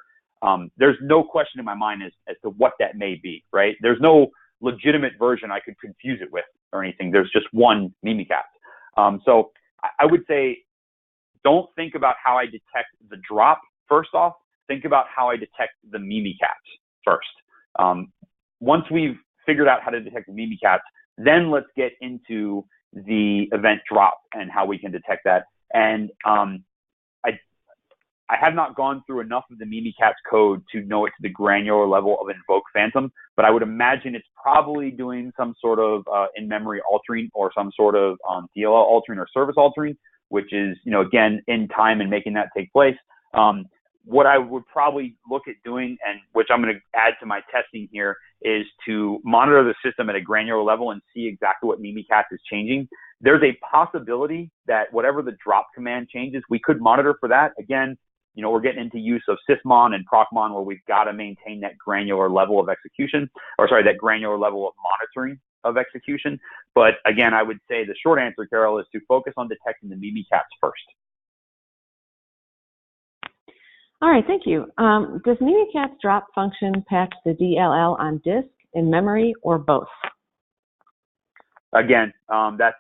there's no question in my mind as to what that may be, right? There's no legitimate version I could confuse it with or anything. There's just one Mimikatz. So I would say, don't think about how I detect the drop first off. Think about how I detect the Mimikatz first. Once we've figured out how to detect the Mimikatz, then let's get into the event drop and how we can detect that. And I have not gone through enough of the Mimikatz code to know it to the granular level of invoke phantom, but I would imagine it's probably doing some sort of in-memory altering or some sort of DLL altering or service altering, which is, again, in time and making that take place. What I would probably look at doing, and which I'm going to add to my testing here, is to monitor the system at a granular level and see exactly what Mimikatz is changing. There's a possibility that whatever the drop command changes, we could monitor for that. Again, we're getting into use of sysmon and procmon where we've got to maintain that granular level of execution, that granular level of monitoring of execution. But again, I would say the short answer, Carol, is to focus on detecting the Mimikatz first. All right, thank you. Does Mimikatz drop function patch the DLL on disk, in memory, or both? Again, that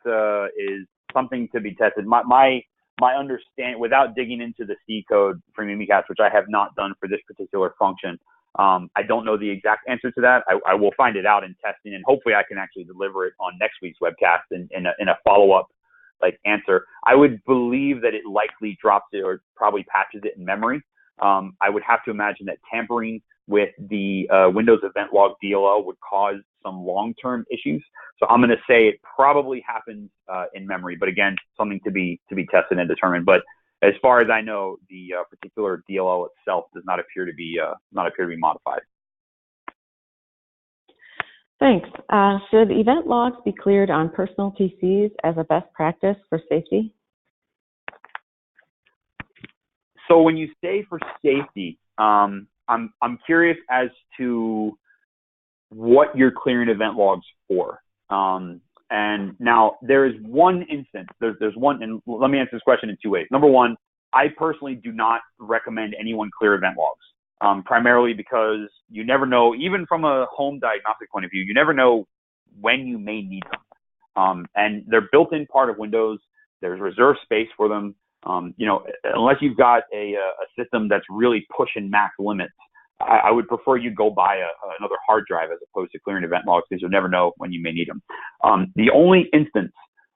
is something to be tested. My understanding, without digging into the C code for Mimikatz, which I have not done for this particular function, I don't know the exact answer to that. I will find it out in testing, and hopefully I can actually deliver it on next week's webcast in a follow-up answer. I would believe that it likely drops it or probably patches it in memory. I would have to imagine that tampering with the Windows Event Log DLL would cause some long-term issues. So I'm going to say it probably happens in memory, but again, something to be tested and determined. But as far as I know, the particular DLL itself does not appear to be modified. Thanks. Should event logs be cleared on personal PCs as a best practice for safety? So when you say for safety, I'm curious as to what you're clearing event logs for. And now there is one instance. There's one, and let me answer this question in two ways. Number one, I personally do not recommend anyone clear event logs, primarily because you never know, even from a home diagnostic point of view, you never know when you may need them. And they're built-in part of Windows. There's reserved space for them. Unless you've got a system that's really pushing max limits, I would prefer you go buy another hard drive as opposed to clearing event logs, because you'll never know when you may need them. The only instance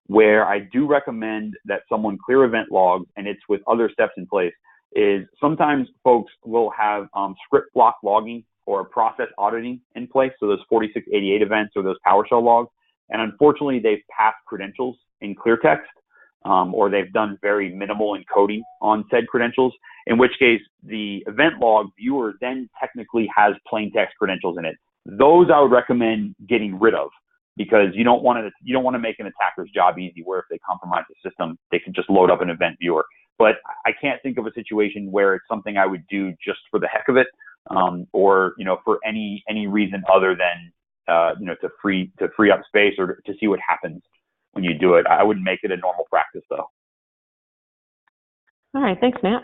where I do recommend that someone clear event logs, and it's with other steps in place, is sometimes folks will have script block logging or process auditing in place. So those 4688 events or those PowerShell logs. And unfortunately, they've passed credentials in clear text, or they've done very minimal encoding on said credentials, in which case the event log viewer then technically has plain text credentials in it. Those I would recommend getting rid of, because you don't want to make an attacker's job easy, where if they compromise the system, they can just load up an event viewer. But I can't think of a situation where it's something I would do just for the heck of it, or for any reason other than to free up space or to see what happens when you do it. I wouldn't make it a normal practice, though. All right, thanks, Matt.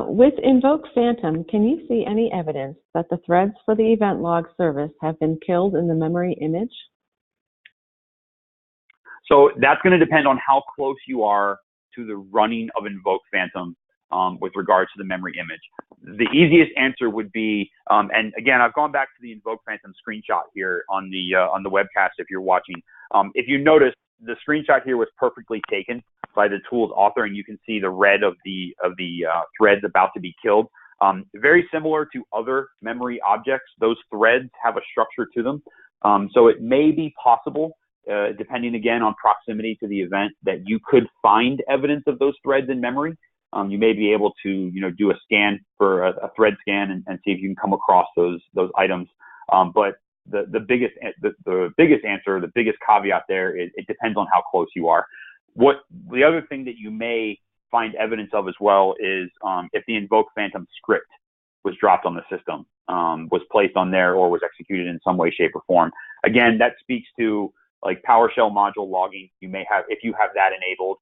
With Invoke Phantom, can you see any evidence that the threads for the event log service have been killed in the memory image? So that's going to depend on how close you are to the running of Invoke Phantom with regards to the memory image. The easiest answer would be, and again, I've gone back to the Invoke Phantom screenshot here on the webcast if you're watching. If you notice, the screenshot here was perfectly taken by the tool's author, and you can see the red of the threads about to be killed. Very similar to other memory objects, those threads have a structure to them. So it may be possible, depending again on proximity to the event, that you could find evidence of those threads in memory. You may be able to do a scan for a thread scan and see if you can come across those items. But the biggest answer, the biggest caveat there is it depends on how close you are. The other thing that you may find evidence of as well is if the Invoke Phantom script was dropped on the system, was placed on there, or was executed in some way, shape, or form. Again, that speaks to like PowerShell module logging. You may have, if you have that enabled.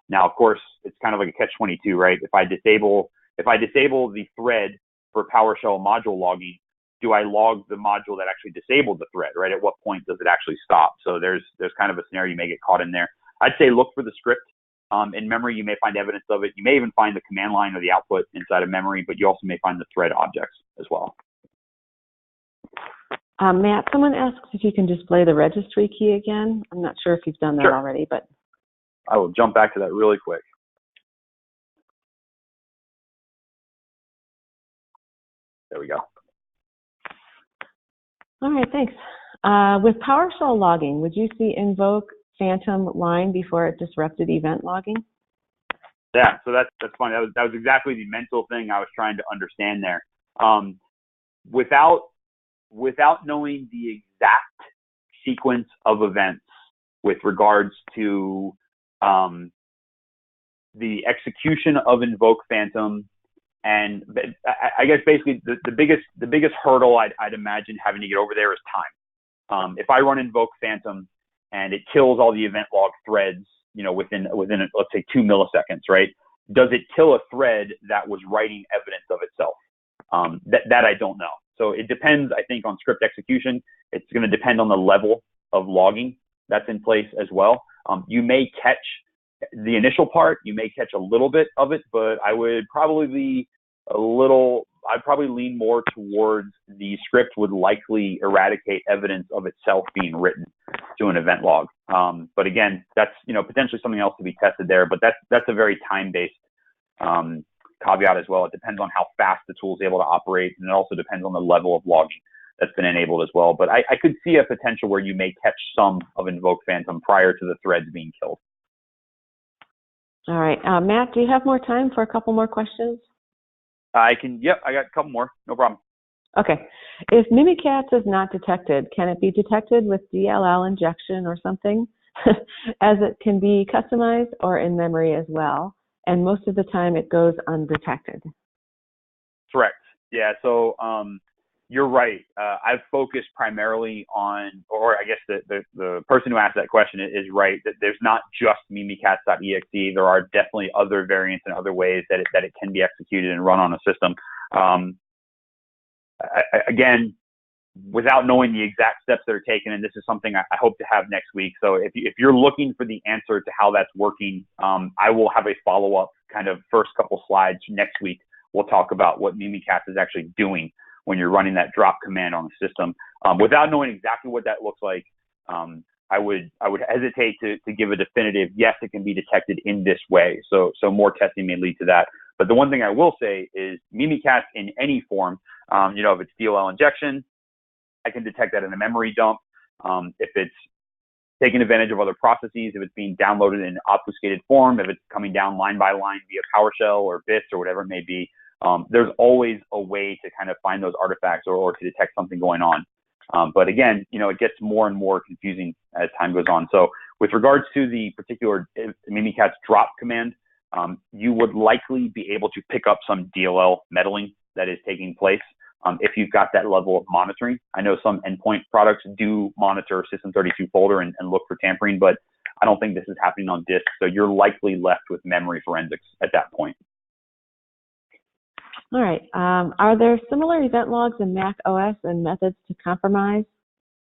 Now, of course, it's kind of like a catch-22, right? If I disable the thread for PowerShell module logging, do I log the module that actually disabled the thread, right? At what point does it actually stop? So there's kind of a scenario you may get caught in there. I'd say look for the script. In memory, you may find evidence of it. You may even find the command line or the output inside of memory, but you also may find the thread objects as well. Matt, someone asks if you can display the registry key again. I'm not sure if you've done that Sure. already, but I will jump back to that really quick. There we go. All right, thanks. With PowerShell logging, would you see Invoke Phantom line before it disrupted event logging? Yeah, so that's funny. That was exactly the mental thing I was trying to understand there. Without knowing the exact sequence of events with regards to the execution of Invoke Phantom, and I guess basically the biggest hurdle I'd imagine having to get over there is time. If I run Invoke Phantom and it kills all the event log threads, within let's say 2 milliseconds, right? Does it kill a thread that was writing evidence of itself? That I don't know. So it depends, I think, on script execution. It's going to depend on the level of logging that's in place as well. You may catch the initial part, you may catch a little bit of it, but I would probably I'd probably lean more towards the script would likely eradicate evidence of itself being written to an event log. But again, that's potentially something else to be tested there. But that's a very time-based caveat as well. It depends on how fast the tool is able to operate, and it also depends on the level of logging that's been enabled as well. But I could see a potential where you may catch some of Invoke Phantom prior to the threads being killed. All right, Matt, do you have more time for a couple more questions? Yep, I got a couple more, no problem. Okay. If Mimikatz is not detected, can it be detected with DLL injection or something? As it can be customized or in memory as well. And most of the time it goes undetected. Correct. Yeah, so you're right. I've focused primarily on, or I guess the person who asked that question is right, that there's not just Mimikatz.exe. There are definitely other variants and other ways that it can be executed and run on a system. Again, without knowing the exact steps that are taken, and this is something I hope to have next week. So if you're looking for the answer to how that's working, I will have a follow-up kind of first couple slides next week. We'll talk about what Mimikatz is actually doing when you're running that drop command on the system. Without knowing exactly what that looks like, I would hesitate to give a definitive, yes, it can be detected in this way. So more testing may lead to that. But the one thing I will say is Mimikatz in any form, If it's DLL injection, I can detect that in a memory dump. If it's taking advantage of other processes, if it's being downloaded in obfuscated form, if it's coming down line by line via PowerShell or bits or whatever it may be, there's always a way to kind of find those artifacts or to detect something going on. But again, it gets more and more confusing as time goes on. So with regards to the particular Mimikatz drop command, you would likely be able to pick up some DLL meddling that is taking place if you've got that level of monitoring. I know some endpoint products do monitor System32 folder and look for tampering, but I don't think this is happening on disk. So you're likely left with memory forensics at that point. All right. Are there similar event logs in Mac OS and methods to compromise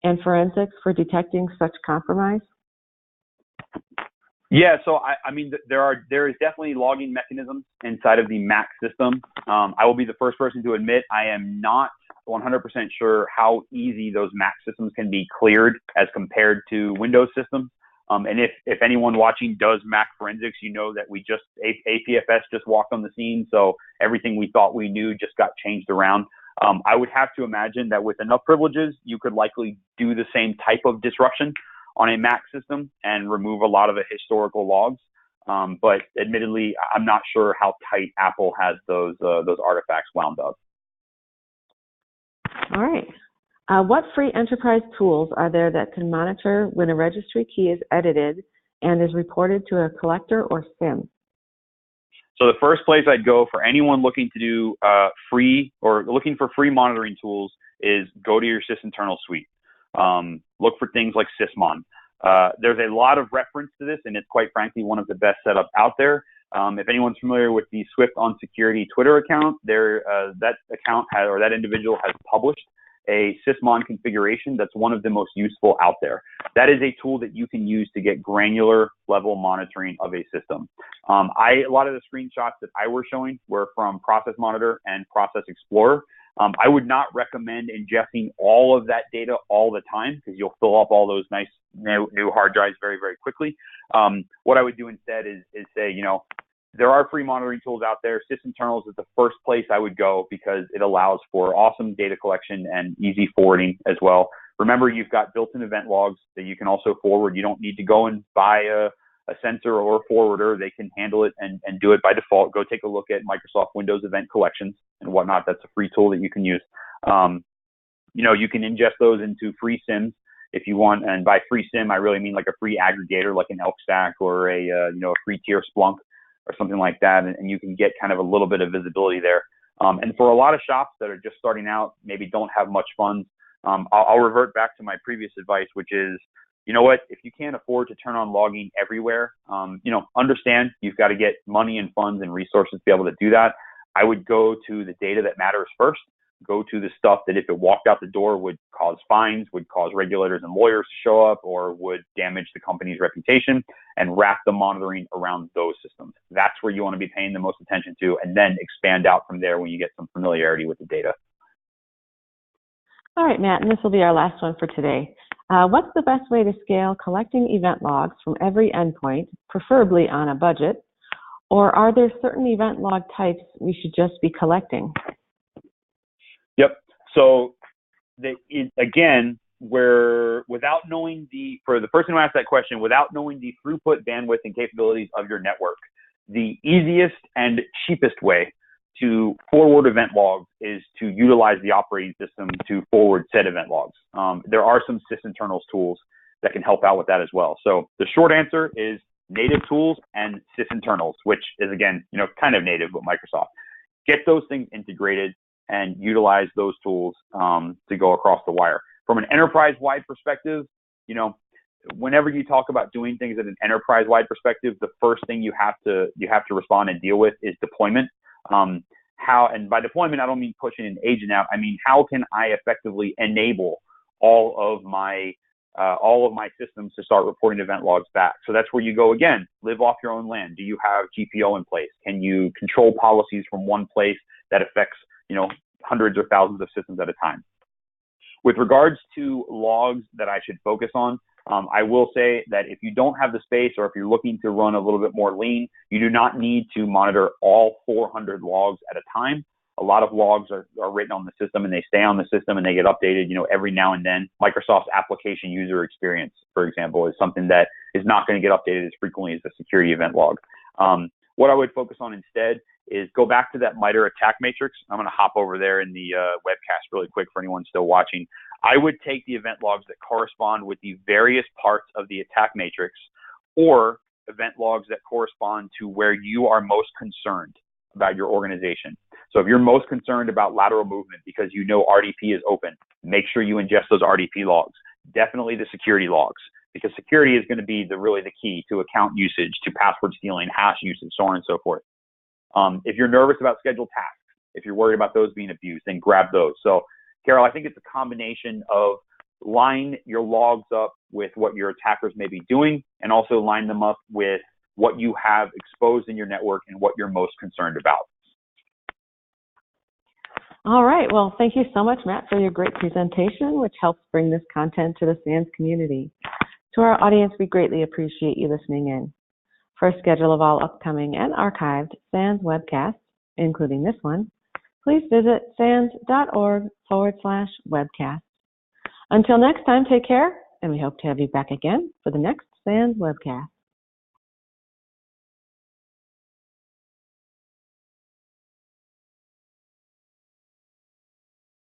and forensics for detecting such compromise? Yeah, so I mean, there is definitely logging mechanisms inside of the Mac system. I will be the first person to admit I am not 100% sure how easy those Mac systems can be cleared as compared to Windows systems. And if anyone watching does Mac forensics, you know that APFS just walked on the scene, so everything we thought we knew just got changed around. I would have to imagine that with enough privileges, you could likely do the same type of disruption on a Mac system and remove a lot of the historical logs. But admittedly, I'm not sure how tight Apple has those artifacts wound up. All right. What free enterprise tools are there that can monitor when a registry key is edited and is reported to a collector or SIM? So the first place I'd go for anyone looking to do free or looking for free monitoring tools is go to your sysinternal suite. Look for things like Sysmon. There's a lot of reference to this, and it's quite frankly one of the best setups out there. If anyone's familiar with the Swift on Security Twitter account, that account that individual has published a Sysmon configuration that's one of the most useful out there. That is a tool that you can use to get granular level monitoring of a system. A lot of the screenshots that I were showing were from Process Monitor and Process Explorer. I would not recommend ingesting all of that data all the time because you'll fill up all those nice new hard drives very, very quickly. What I would do instead is say, there are free monitoring tools out there. Sysinternals is the first place I would go because it allows for awesome data collection and easy forwarding as well. Remember, you've got built-in event logs that you can also forward. You don't need to go and buy a sensor or a forwarder. They can handle it and do it by default. Go take a look at Microsoft Windows event collections and whatnot. That's a free tool that you can use. You can ingest those into free SIMs if you want. And by free SIM, I really mean like a free aggregator, like an ElkStack or a free tier Splunk or something like that. And you can get kind of a little bit of visibility there. And for a lot of shops that are just starting out, maybe don't have much funds, I'll revert back to my previous advice, which is, you know what, if you can't afford to turn on logging everywhere, understand you've got to get money and funds and resources to be able to do that. I would go to the data that matters first. Go to the stuff that if it walked out the door would cause fines, would cause regulators and lawyers to show up, or would damage the company's reputation, and wrap the monitoring around those systems. That's where you want to be paying the most attention to, and then expand out from there when you get some familiarity with the data. All right, Matt, and this will be our last one for today. What's the best way to scale collecting event logs from every endpoint, preferably on a budget? Or are there certain event log types we should just be collecting? Yep. So again, without knowing for the person who asked that question, without knowing the throughput, bandwidth, and capabilities of your network, the easiest and cheapest way to forward event logs is to utilize the operating system to forward said event logs. There are some sysinternals tools that can help out with that as well. So the short answer is native tools and sysinternals, which is again, kind of native with Microsoft. Get those things integrated and utilize those tools to go across the wire. From an enterprise-wide perspective, whenever you talk about doing things at an enterprise-wide perspective, the first thing you have to respond and deal with is deployment. And by deployment, I don't mean pushing an agent out. I mean, how can I effectively enable all of my systems to start reporting event logs back? So that's where you go again. Live off your own land. Do you have GPO in place? Can you control policies from one place that affects hundreds or thousands of systems at a time? With regards to logs that I should focus on, I will say that if you don't have the space or if you're looking to run a little bit more lean, you do not need to monitor all 400 logs at a time. A lot of logs are written on the system, and they stay on the system, and they get updated, every now and then. Microsoft's application user experience, for example, is something that is not going to get updated as frequently as the security event log. What I would focus on instead is go back to that MITRE attack matrix. I'm going to hop over there in the webcast really quick for anyone still watching. I would take the event logs that correspond with the various parts of the attack matrix, or event logs that correspond to where you are most concerned about your organization. So if you're most concerned about lateral movement because RDP is open, make sure you ingest those RDP logs. Definitely the security logs, because security is going to be really the key to account usage, to password stealing, hash usage, so on and so forth. If you're nervous about scheduled tasks, if you're worried about those being abused, then grab those. So, Carol, I think it's a combination of line your logs up with what your attackers may be doing, and also line them up with what you have exposed in your network and what you're most concerned about. All right. Well, thank you so much, Matt, for your great presentation, which helps bring this content to the SANS community. To our audience, we greatly appreciate you listening in. For a schedule of all upcoming and archived SANS webcasts, including this one, please visit sans.org/webcast. Until next time, take care, and we hope to have you back again for the next SANS webcast.